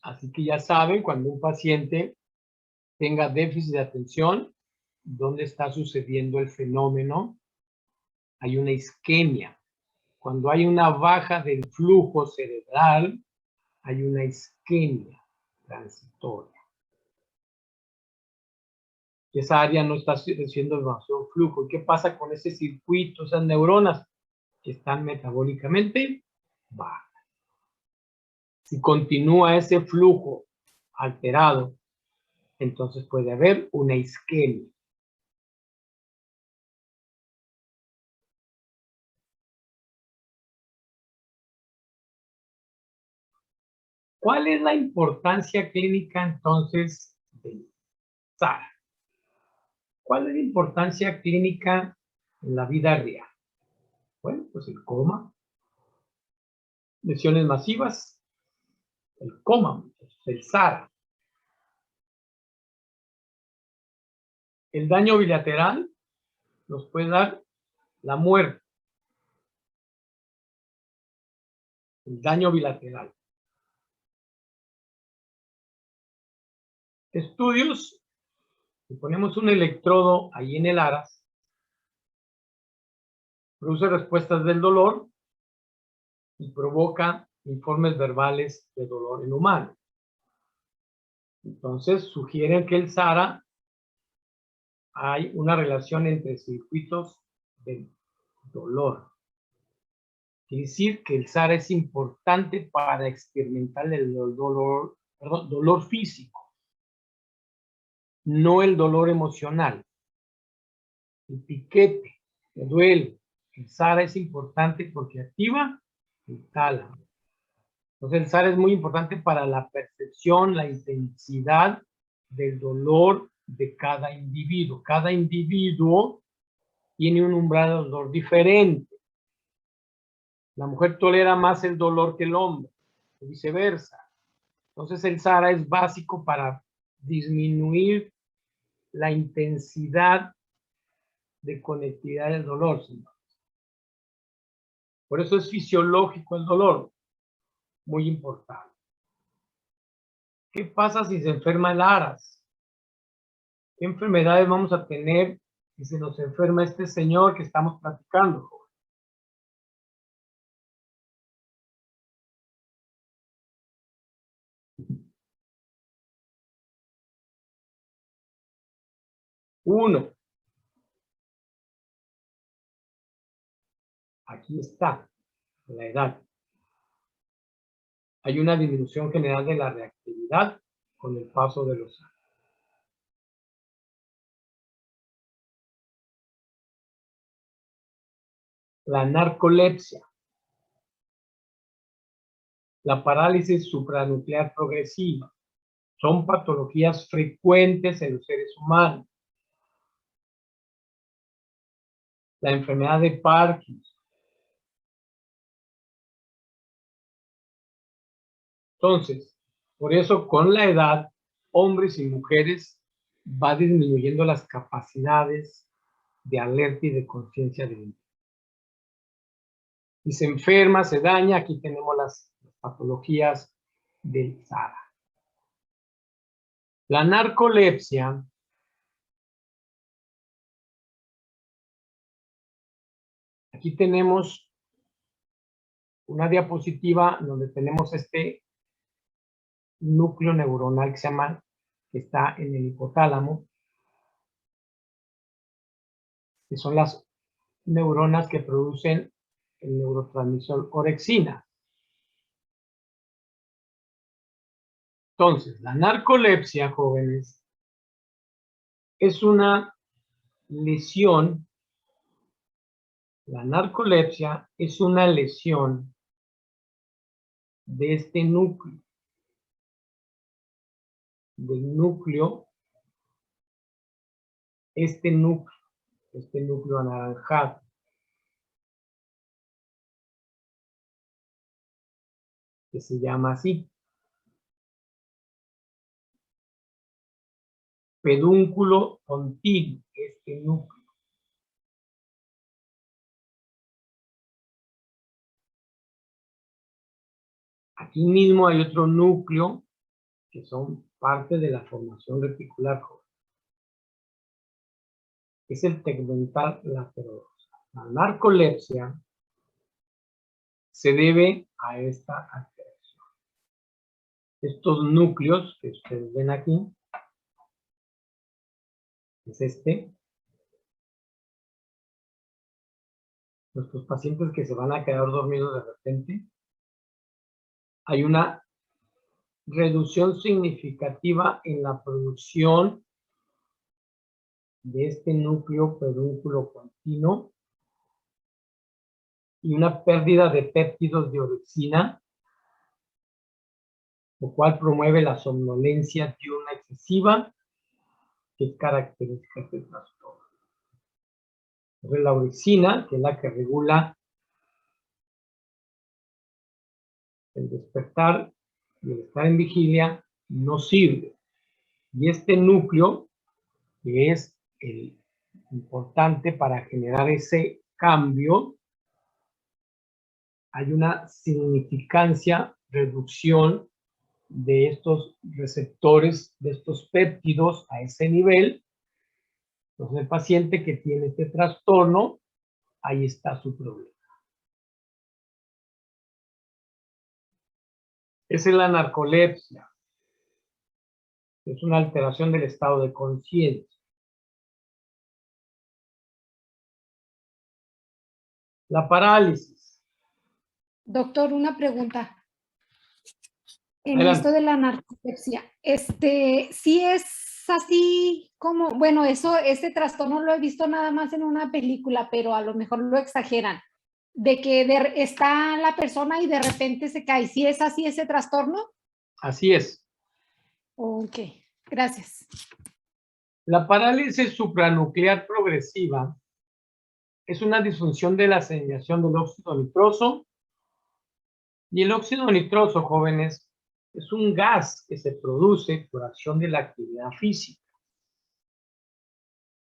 Así que ya saben, cuando un paciente tenga déficit de atención, ¿dónde está sucediendo el fenómeno? Hay una isquemia. Cuando hay una baja del flujo cerebral, hay una isquemia transitoria. Y esa área no está haciendo demasiado flujo. ¿Qué pasa con ese circuito, esas neuronas que están metabólicamente bajas? Si continúa ese flujo alterado, entonces puede haber una isquemia. ¿Cuál es la importancia clínica entonces del SARA? ¿Cuál es la importancia clínica en la vida real? Bueno, pues el coma, lesiones masivas, el coma, el SARA. El daño bilateral nos puede dar la muerte. El daño bilateral. Estudios, si ponemos un electrodo ahí en el aras, produce respuestas del dolor y provoca informes verbales de dolor en humanos. Entonces, sugieren que el SARA hay una relación entre circuitos de dolor. Quiere decir que el SARA es importante para experimentar el dolor físico, no el dolor emocional. El piquete, el duele. El SARA es importante porque activa el tálamo. Entonces el SARA es muy importante para la percepción, la intensidad del dolor de cada individuo. Cada individuo tiene un umbral de dolor diferente. La mujer tolera más el dolor que el hombre, y viceversa. Entonces el SARA es básico para disminuir la intensidad de conectividad del dolor, señor. Por eso es fisiológico el dolor, muy importante. ¿Qué pasa si se enferma el aras? ¿Qué enfermedades vamos a tener si se nos enferma este señor que estamos platicando? Uno, aquí está, la edad. Hay una disminución general de la reactividad con el paso de los años. La narcolepsia, la parálisis supranuclear progresiva, son patologías frecuentes en los seres humanos. La enfermedad de Parkinson. Entonces, por eso con la edad, hombres y mujeres va disminuyendo las capacidades de alerta y de conciencia de vida. Y se enferma, se daña, aquí tenemos las patologías del SARA. La narcolepsia aquí tenemos una diapositiva donde tenemos este núcleo neuronal que se llama, que está en el hipotálamo, que son las neuronas que producen el neurotransmisor orexina. Entonces, la narcolepsia, jóvenes, es una lesión. La narcolepsia es una lesión de este núcleo, este núcleo anaranjado. Que se llama así. Pedúnculo continuo, este núcleo. Aquí mismo hay otro núcleo que son parte de la formación reticular joven. Es el tegmental lateral. La narcolepsia se debe a esta alteración. Estos núcleos que ustedes ven aquí, es este. Nuestros pacientes que se van a quedar dormidos de repente, hay una reducción significativa en la producción de este núcleo pedúnculo continuo y una pérdida de péptidos de orexina, lo cual promueve la somnolencia diurna excesiva, que es característica de este trastorno. La orexina, que es la que regula el despertar y el estar en vigilia, no sirve. Y este núcleo, que es el importante para generar ese cambio, hay una significancia, reducción de estos receptores, de estos péptidos a ese nivel. Entonces, el paciente que tiene este trastorno, ahí está su problema. Esa es la narcolepsia. Es una alteración del estado de conciencia. La parálisis. Doctor, una pregunta. En Adelante. esto de la narcolepsia, sí es así como, bueno, este trastorno lo he visto nada más en una película, pero a lo mejor lo exageran, de que está la persona y de repente se cae. ¿Sí es así ese trastorno? Así es. Ok, gracias. La parálisis supranuclear progresiva es una disfunción de la señalización del óxido nitroso. Y el óxido nitroso, jóvenes, es un gas que se produce por acción de la actividad física.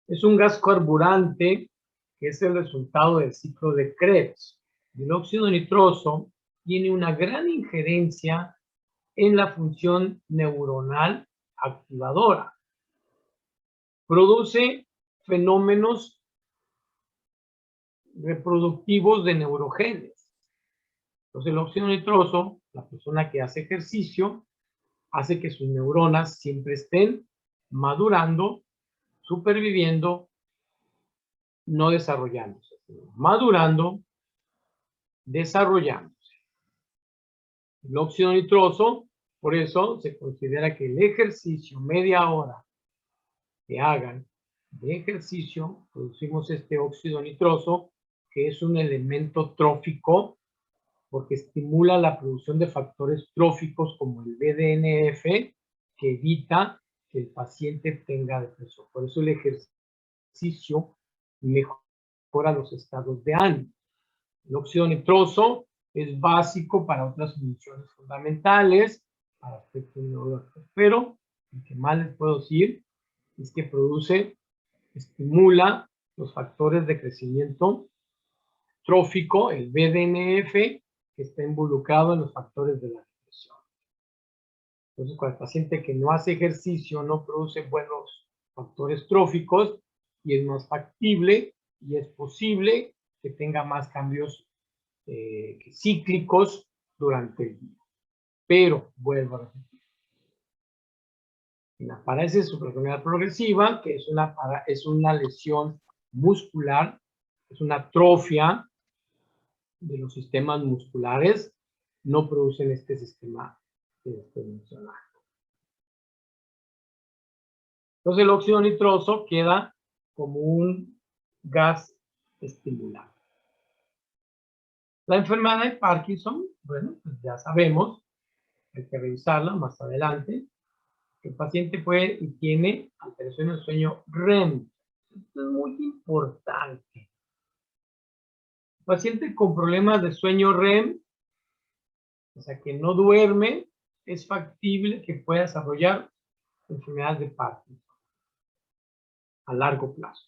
Es un gas carburante que es el resultado del ciclo de Krebs. El óxido nitroso tiene una gran injerencia en la función neuronal activadora. Produce fenómenos reproductivos de neurogenes. Entonces, el óxido nitroso, la persona que hace ejercicio, hace que sus neuronas siempre estén madurando, superviviendo, no desarrollándose, sino madurando, desarrollándose. El óxido nitroso, por eso se considera que el ejercicio, media hora que hagan de ejercicio, producimos este óxido nitroso, que es un elemento trófico, porque estimula la producción de factores tróficos como el BDNF, que evita que el paciente tenga depresión. Por eso el ejercicio mejora los estados de ánimo. El óxido nitroso es básico para otras funciones fundamentales, para aspectos neurológicos, pero lo que más les puedo decir es que estimula los factores de crecimiento trófico, el BDNF, que está involucrado en los factores de la depresión. Entonces, cuando el paciente que no hace ejercicio no produce buenos factores tróficos, y es más factible y es posible que tenga más cambios cíclicos durante el día. Pero, vuelvo a repetir, en la parálisis suprarrenal progresiva, que es una lesión muscular, es una atrofia de los sistemas musculares, no producen este sistema que estoy mencionando. Entonces el óxido nitroso queda como un gas estimulante. La enfermedad de Parkinson, bueno, pues ya sabemos, hay que revisarla más adelante. El paciente puede y tiene alteración del sueño REM. Esto es muy importante. El paciente con problemas de sueño REM, o sea que no duerme, es factible que pueda desarrollar enfermedad de Parkinson a largo plazo.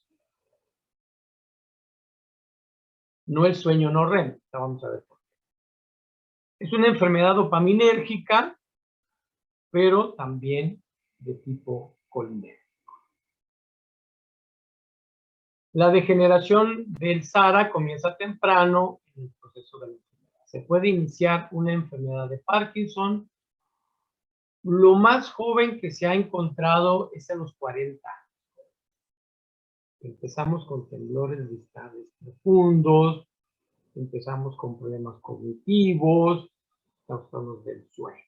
No el sueño no REM, ya vamos a ver por qué. Es una enfermedad dopaminérgica, pero también de tipo colinérgico. La degeneración del SARA comienza temprano en el proceso de la enfermedad. Se puede iniciar una enfermedad de Parkinson. Lo más joven que se ha encontrado es en los 40 años. Empezamos con temblores distales profundos, empezamos con problemas cognitivos, trastornos del sueño,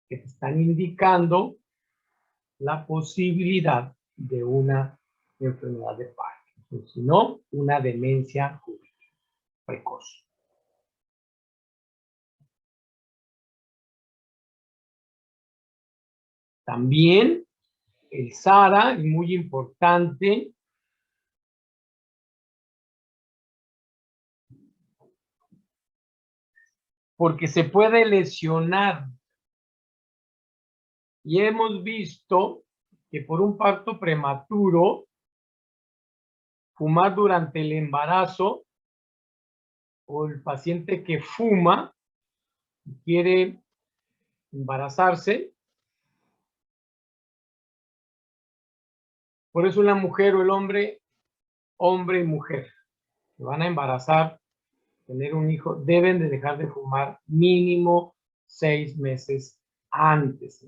que te están indicando la posibilidad de una enfermedad de Parkinson, si no, una demencia juvenil precoz. También el SARA es muy importante porque se puede lesionar. Y hemos visto que por un parto prematuro, fumar durante el embarazo o el paciente que fuma y quiere embarazarse, por eso la mujer o el hombre y mujer, que van a embarazar, tener un hijo, deben de dejar de fumar mínimo 6 meses antes.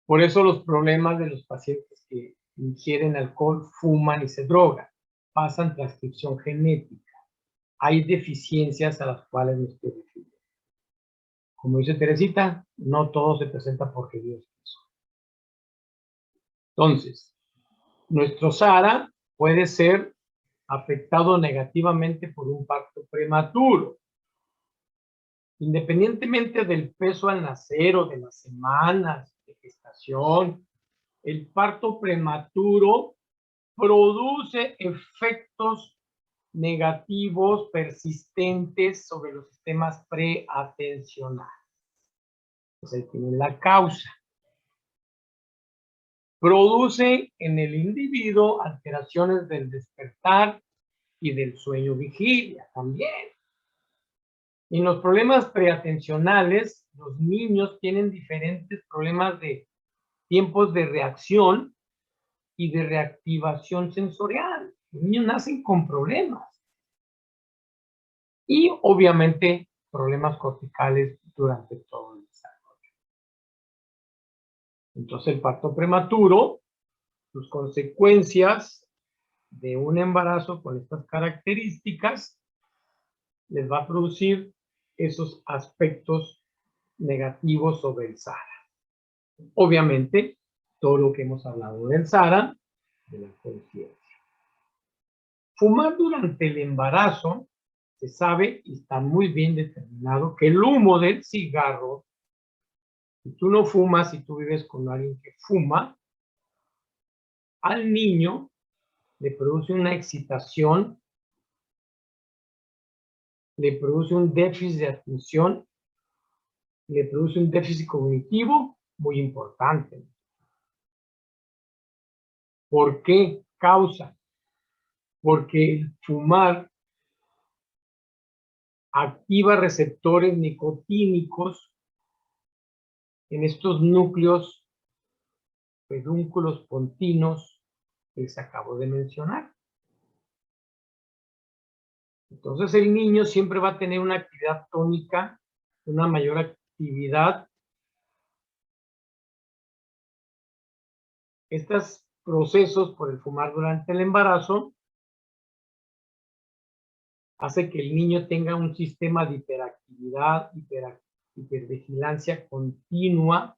Por eso los problemas de los pacientes que ingieren alcohol, fuman y se drogan, pasan transcripción genética. Hay deficiencias a las cuales me estoy refiriendo. Como dice Teresita, no todo se presenta porque Dios quiso. Entonces, nuestro SARA puede ser afectado negativamente por un parto prematuro. Independientemente del peso al nacer o de las semanas de gestación, el parto prematuro produce efectos negativos persistentes sobre los sistemas preatencionales. Pues ahí tienen la causa. Produce en el individuo alteraciones del despertar y del sueño vigilia también. En los problemas preatencionales, los niños tienen diferentes problemas de tiempos de reacción y de reactivación sensorial. Los niños nacen con problemas. Y obviamente problemas corticales durante todo el desarrollo. Entonces el parto prematuro, sus consecuencias de un embarazo con estas características, les va a producir esos aspectos negativos sobre el SARA. Obviamente, todo lo que hemos hablado del SARA, de la conciencia. Fumar durante el embarazo, se sabe y está muy bien determinado que el humo del cigarro, si tú no fumas y tú vives con alguien que fuma, al niño le produce una excitación, le produce un déficit de atención, le produce un déficit cognitivo muy importante. ¿Por qué causa? Porque el fumar activa receptores nicotínicos en estos núcleos pedúnculos pontinos que les acabo de mencionar. Entonces el niño siempre va a tener una actividad tónica, una mayor actividad. Estos procesos por el fumar durante el embarazo hace que el niño tenga un sistema de hiperactividad, hipervigilancia continua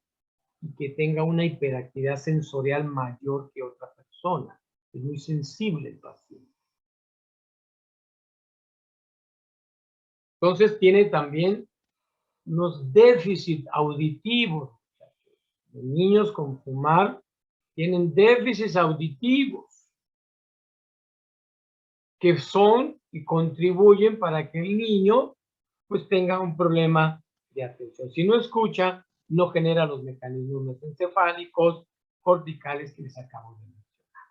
y que tenga una hiperactividad sensorial mayor que otra persona. Es muy sensible el paciente. Entonces tiene también unos déficits auditivos. Los niños con fumar tienen déficits auditivos que son y contribuyen para que el niño pues tenga un problema de atención. Si no escucha, no genera los mecanismos encefálicos, corticales que les acabo de mencionar.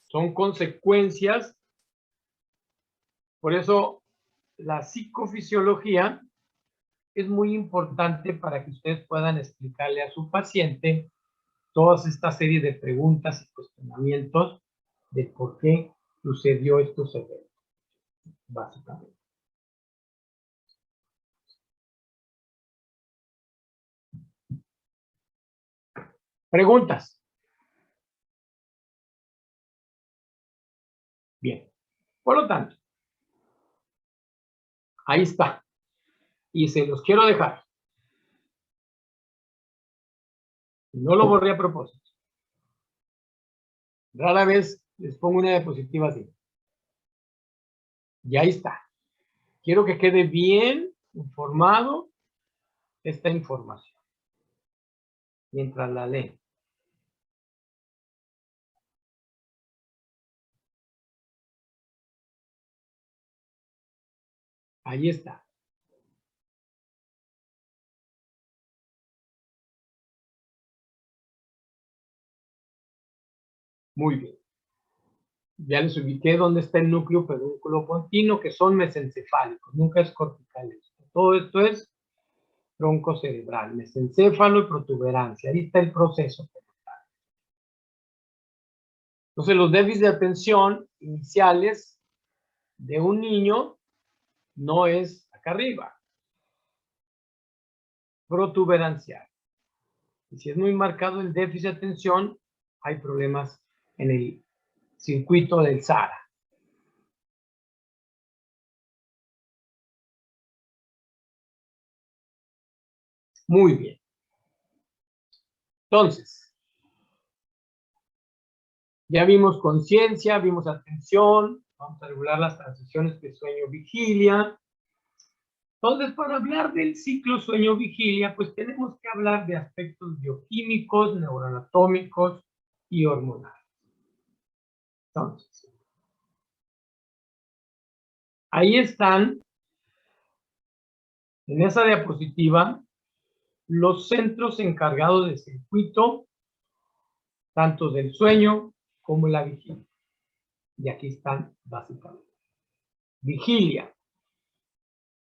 Son consecuencias. Por eso la psicofisiología es muy importante para que ustedes puedan explicarle a su paciente todas esta serie de preguntas y cuestionamientos de por qué sucedió estos eventos, básicamente. ¿Preguntas? Bien. Por lo tanto, ahí está. Y se los quiero dejar. No lo borré a propósito. Rara vez les pongo una diapositiva así. Y ahí está. Quiero que quede bien informado esta información mientras la leen. Ahí está. Muy bien. Ya les ubiqué dónde está el núcleo pedúnculo pontino, que son mesencefálicos, nunca es cortical esto. Todo esto es tronco cerebral, mesencéfalo y protuberancia. Ahí está el proceso. Entonces, los déficits de atención iniciales de un niño no es acá arriba, protuberancial. Y si es muy marcado el déficit de atención, hay problemas en el circuito del SARA. Muy bien. Entonces, ya vimos conciencia, vimos atención, vamos a regular las transiciones de sueño-vigilia. Entonces, para hablar del ciclo sueño-vigilia, pues tenemos que hablar de aspectos bioquímicos, neuroanatómicos y hormonales. Entonces, ahí están, en esa diapositiva, los centros encargados del circuito, tanto del sueño como la vigilia. Y aquí están básicamente. Vigilia,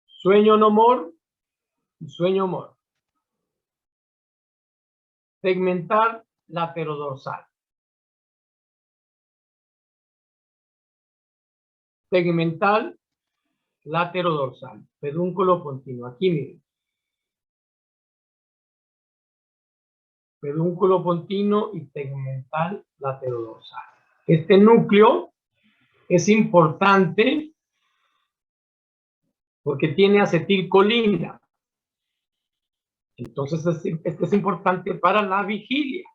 sueño no mor y sueño mor. Tegmental laterodorsal. Tegmental laterodorsal. Pedúnculo continuo. Aquí miren. Pedúnculo continuo y tegmental laterodorsal. Este núcleo es importante porque tiene acetilcolina. Entonces, este es importante para la vigilia.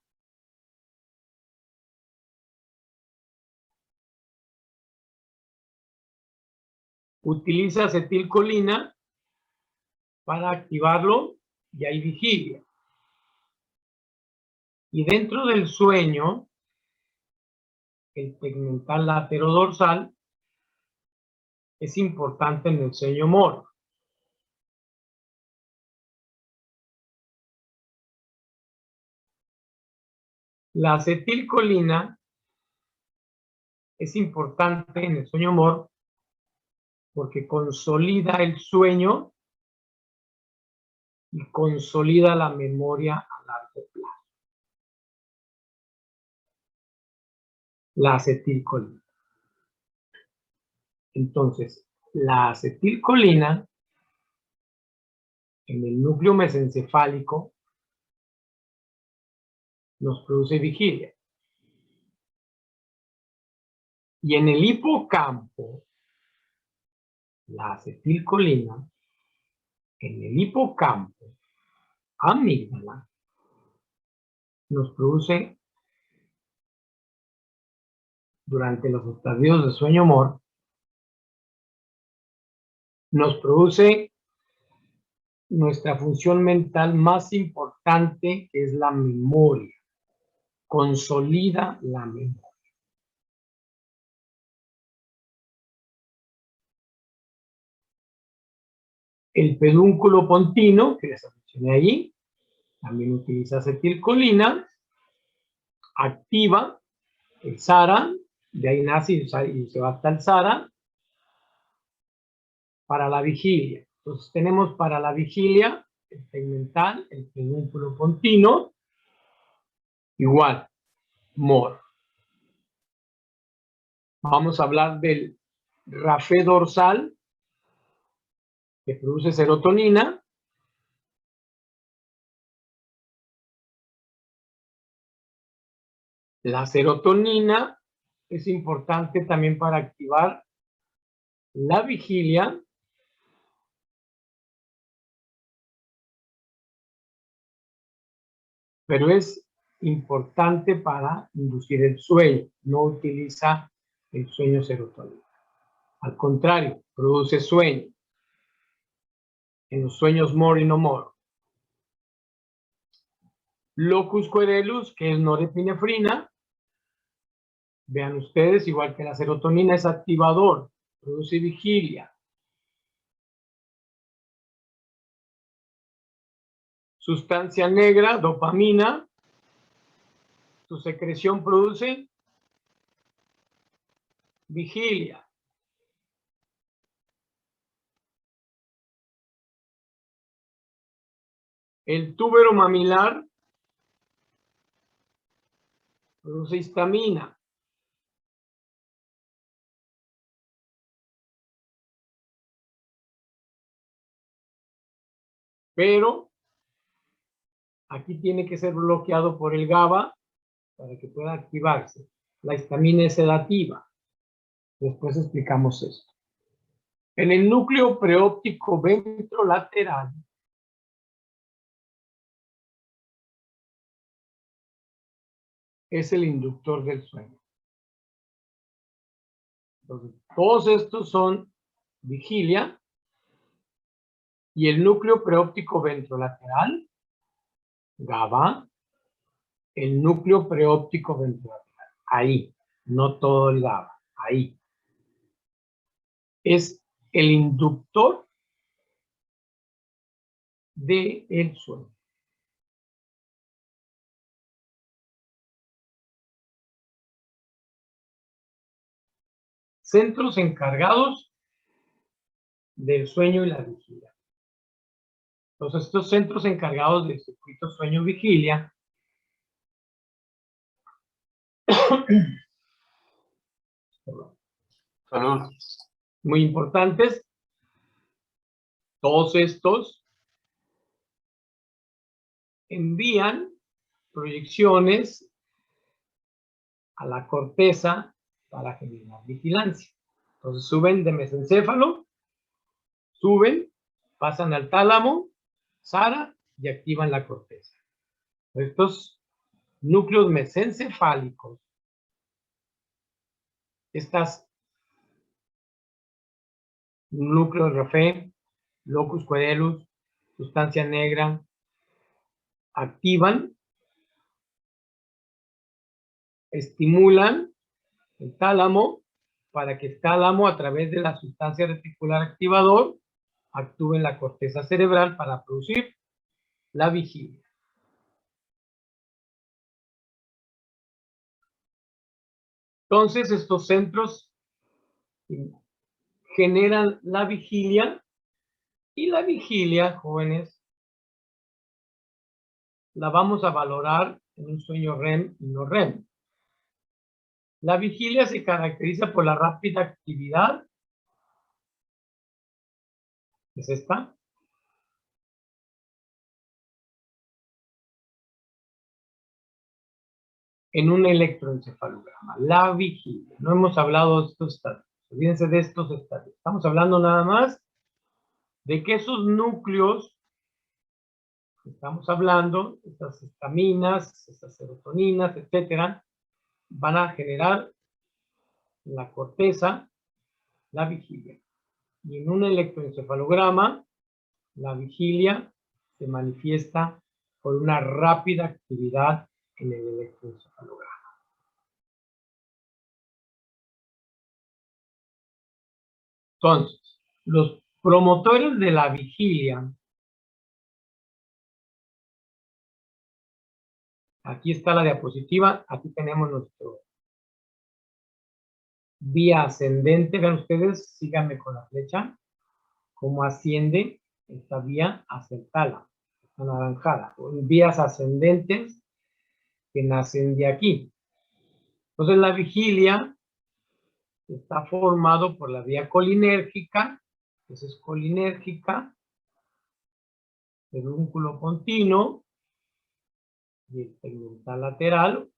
Utiliza acetilcolina para activarlo y hay vigilia. Y dentro del sueño, el tegmental laterodorsal es importante en el sueño mor. La acetilcolina es importante en el sueño mor porque consolida el sueño y consolida la memoria a largo plazo. la acetilcolina. Entonces, la acetilcolina en el núcleo mesencefálico nos produce vigilia. Y en el hipocampo, la acetilcolina, en el hipocampo, amígdala, nos produce, durante los estadios de sueño-humor, nos produce nuestra función mental más importante, que es la memoria. Consolida la memoria. El pedúnculo pontino, que les mencioné ahí, también utiliza acetilcolina, activa el SARA, de ahí nace y se va hasta el SARA, para la vigilia. Entonces tenemos para la vigilia el tegmental, el pedúnculo pontino, igual, MOR. Vamos a hablar del rafé dorsal, que produce serotonina. La serotonina es importante también para activar la vigilia, pero es importante para inducir el sueño. No utiliza el sueño serotonina. Al contrario, produce sueño. En los sueños MOR y no MOR. Locus coeruleus, que es norepinefrina. Vean ustedes, igual que la serotonina es activador, produce vigilia. Sustancia negra, dopamina. Su secreción produce vigilia. El túbero mamilar produce histamina. Pero aquí tiene que ser bloqueado por el GABA para que pueda activarse. La histamina es sedativa. Después explicamos esto. En el núcleo preóptico ventrolateral, es el inductor del sueño. Entonces, todos estos son vigilia, y el núcleo preóptico ventrolateral, GABA, el núcleo preóptico ventrolateral, ahí, no todo el GABA, ahí. Es el inductor del sueño. Centros encargados del sueño y la vigilia. Entonces, estos centros encargados del circuito sueño-vigilia Salud. muy importantes. Todos estos envían proyecciones a la corteza para generar vigilancia. Entonces suben de mesencéfalo, suben, pasan al tálamo, SARA, y activan la corteza. Estos núcleos mesencefálicos, estas núcleos rafé, locus coeruleus, sustancia negra, activan, estimulan el tálamo para que el tálamo, a través de la sustancia reticular activador, actúe en la corteza cerebral para producir la vigilia. Entonces, estos centros generan la vigilia, y la vigilia, jóvenes, la vamos a valorar en un sueño REM y no REM. La vigilia se caracteriza por la rápida actividad. ¿Es esta? En un electroencefalograma. La vigilia. No hemos hablado de estos estadios. Olvídense de estos estadios. Estamos hablando nada más de que esos núcleos, estamos hablando, estas estaminas, estas serotoninas, etcétera, van a generar la corteza, la vigilia. Y en un electroencefalograma, la vigilia se manifiesta por una rápida actividad en el electroencefalograma. Entonces, los promotores de la vigilia, aquí está la diapositiva, aquí tenemos nuestro vía ascendente, vean ustedes, síganme con la flecha, cómo asciende esta vía hacia el tálamo, anaranjada, vías ascendentes que nacen de aquí. Entonces la vigilia está formado por la vía colinérgica, esa es colinérgica, pedúnculo continuo y el tegmental lateral.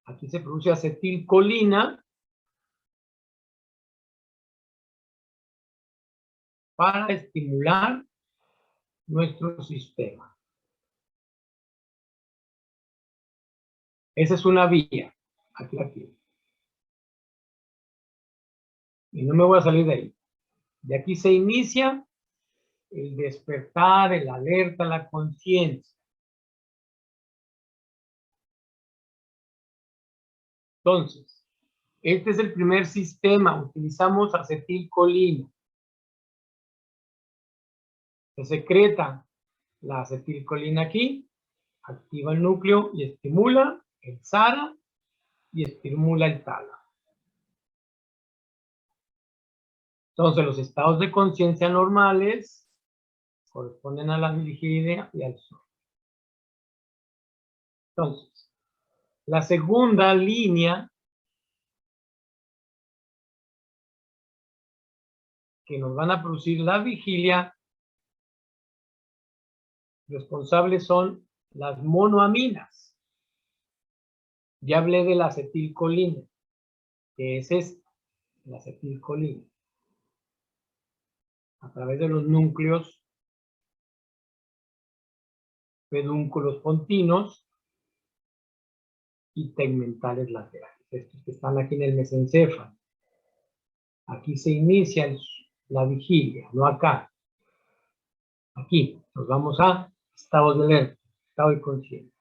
Aquí se produce acetilcolina para estimular nuestro sistema. Esa es una vía. Aquí la quiero. Y no me voy a salir de ahí. De aquí se inicia el despertar, el alerta, la conciencia. Entonces, este es el primer sistema. Utilizamos acetilcolina. Se secreta la acetilcolina aquí, activa el núcleo y estimula el SARA y estimula el tálamo. Entonces, los estados de conciencia normales corresponden a la vigilia y al sueño. Entonces, la segunda línea que nos van a producir la vigilia, responsables son las monoaminas. Ya hablé de la acetilcolina, que es esta, la acetilcolina. A través de los núcleos pedúnculos pontinos y tegmentales laterales. Estos que están aquí en el mesencéfalo. Aquí se inicia la vigilia, no acá. Aquí nos vamos a estado de alerta, estado de conciencia.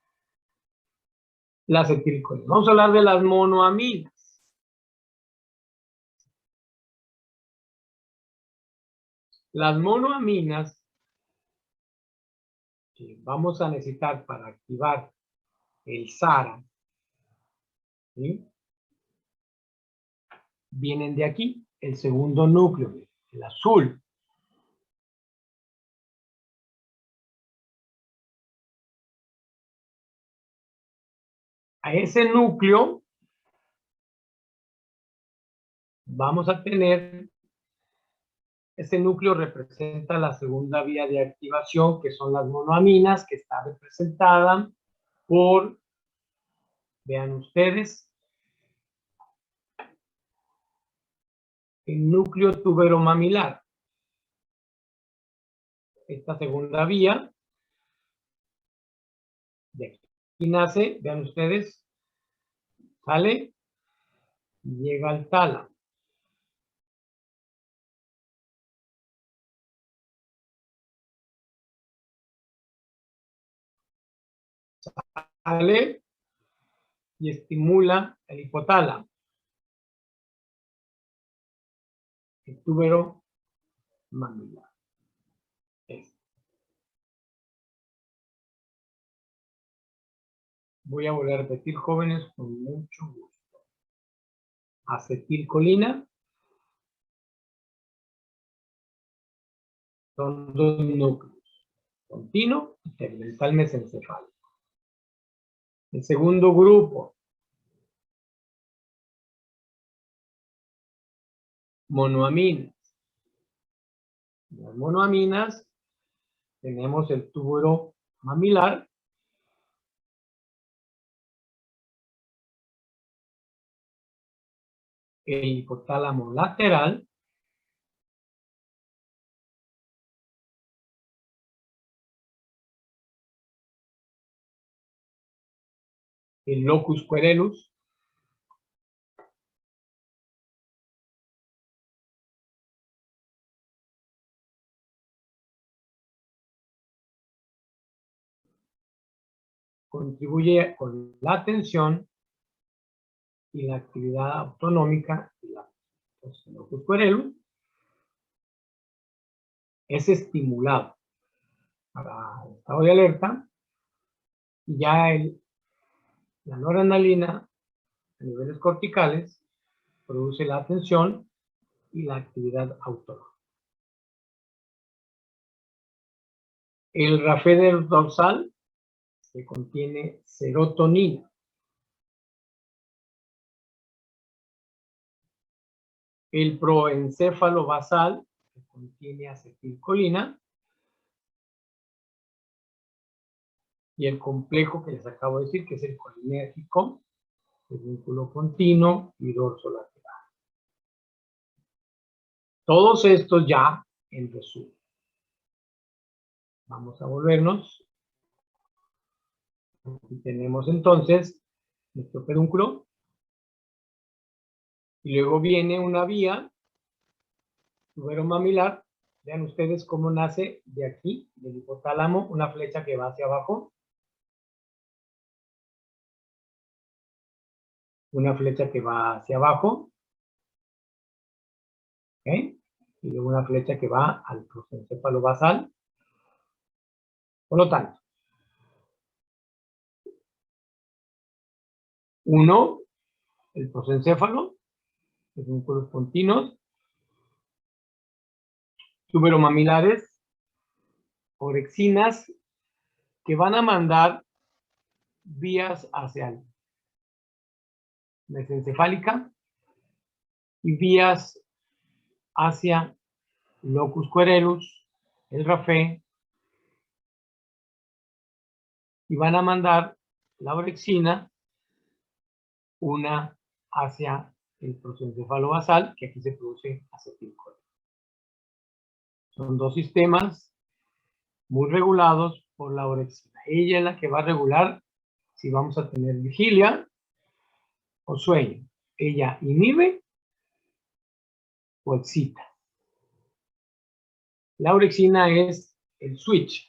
La acetilcolina. Vamos a hablar de las monoaminas. Las monoaminas que vamos a necesitar para activar el SARA, ¿sí? Vienen de aquí, el segundo núcleo, el azul. A ese núcleo vamos a tener, ese núcleo representa la segunda vía de activación, que son las monoaminas, que está representada por, vean ustedes, el núcleo tuberomamilar. Esta segunda vía, de aquí nace, vean ustedes, sale y llega al tálamo. Sale y estimula el hipotálamo, el túbero mamilar. Voy a volver a repetir, jóvenes, con mucho gusto. Acetilcolina son dos núcleos, continuo y tegmental mesencefálico. El segundo grupo, monoaminas. Las monoaminas tenemos el túbulo mamilar, el hipotálamo lateral, el locus coeruleus, contribuye con la atención y la actividad autonómica de la locus coeruleus, es estimulado para el estado de alerta, y ya la noradrenalina a niveles corticales produce la atención y la actividad autónoma. El rafé dorsal que contiene serotonina. El proencéfalo basal, que contiene acetilcolina. Y el complejo que les acabo de decir, que es el colinérgico, pedúnculo continuo y dorso lateral. Todos estos ya en resumen. Vamos a volvernos. Aquí tenemos entonces nuestro pedúnculo. Y luego viene una vía tuberomamilar. Vean ustedes cómo nace de aquí, del hipotálamo, una flecha que va hacia abajo. Una flecha que va hacia abajo. ¿Ok? Y luego una flecha que va al prosencéfalo basal. Por lo tanto, uno, el prosencéfalo, pedúnculos continuos, tuberomamilares, orexinas, que van a mandar vías hacia la mesencefálica y vías hacia locus coeruleus, el rafé, y van a mandar la orexina, una hacia el prosencéfalo basal, que aquí se produce acetilcolina. Son dos sistemas muy regulados por la orexina. Ella es la que va a regular si vamos a tener vigilia o sueño. Ella inhibe o excita. La orexina es el switch.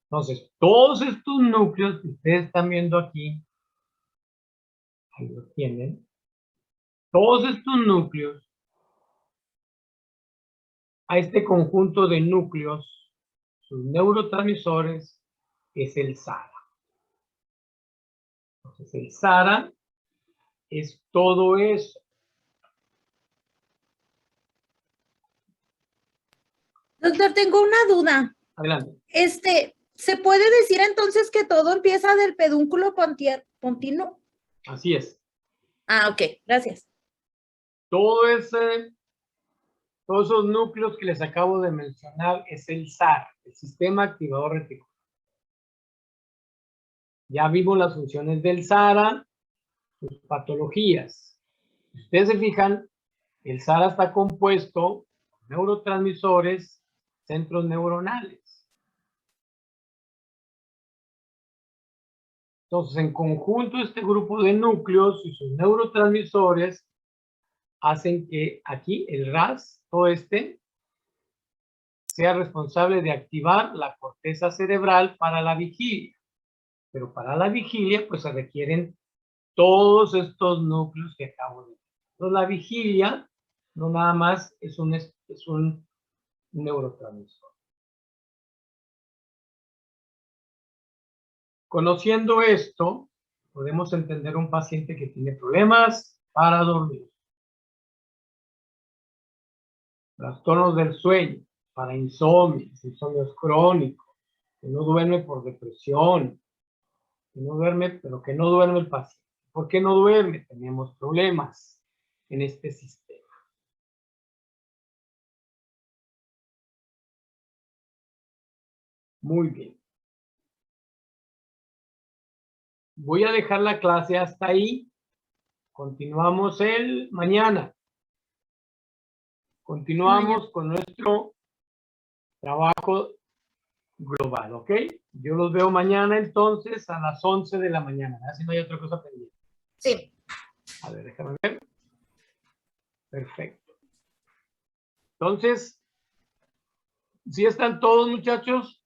Entonces, todos estos núcleos que ustedes están viendo aquí, ahí lo tienen, todos estos núcleos, a este conjunto de núcleos, sus neurotransmisores, es el SARA. Entonces, el SARA es todo eso. Doctor, tengo una duda. Adelante. ¿Se puede decir entonces que todo empieza del pedúnculo continuo? Así es. Ah, ok, gracias. Todos esos núcleos que les acabo de mencionar es el SAR, el sistema activador reticular. Ya vimos las funciones del SARA, sus patologías. Si ustedes se fijan, el SARA está compuesto por neurotransmisores, centros neuronales. Entonces, en conjunto, este grupo de núcleos y sus neurotransmisores hacen que aquí el RAS, todo sea responsable de activar la corteza cerebral para la vigilia. Pero para la vigilia, pues se requieren todos estos núcleos que acabo de decir. Entonces, la vigilia no nada más es un neurotransmisor. Conociendo esto, podemos entender un paciente que tiene problemas para dormir. Trastornos del sueño, para insomnios crónicos, que no duerme por depresión, que no duerme, pero que no duerme el paciente. ¿Por qué no duerme? Tenemos problemas en este sistema. Muy bien. Voy a dejar la clase hasta ahí. Continuamos el mañana. Continuamos con nuestro trabajo global, ¿ok? Yo los veo mañana entonces a las 11 de la mañana. ¿Verdad? Si no hay otra cosa pendiente. Sí. A ver, déjame ver. Perfecto. Entonces, ¿sí están todos, muchachos?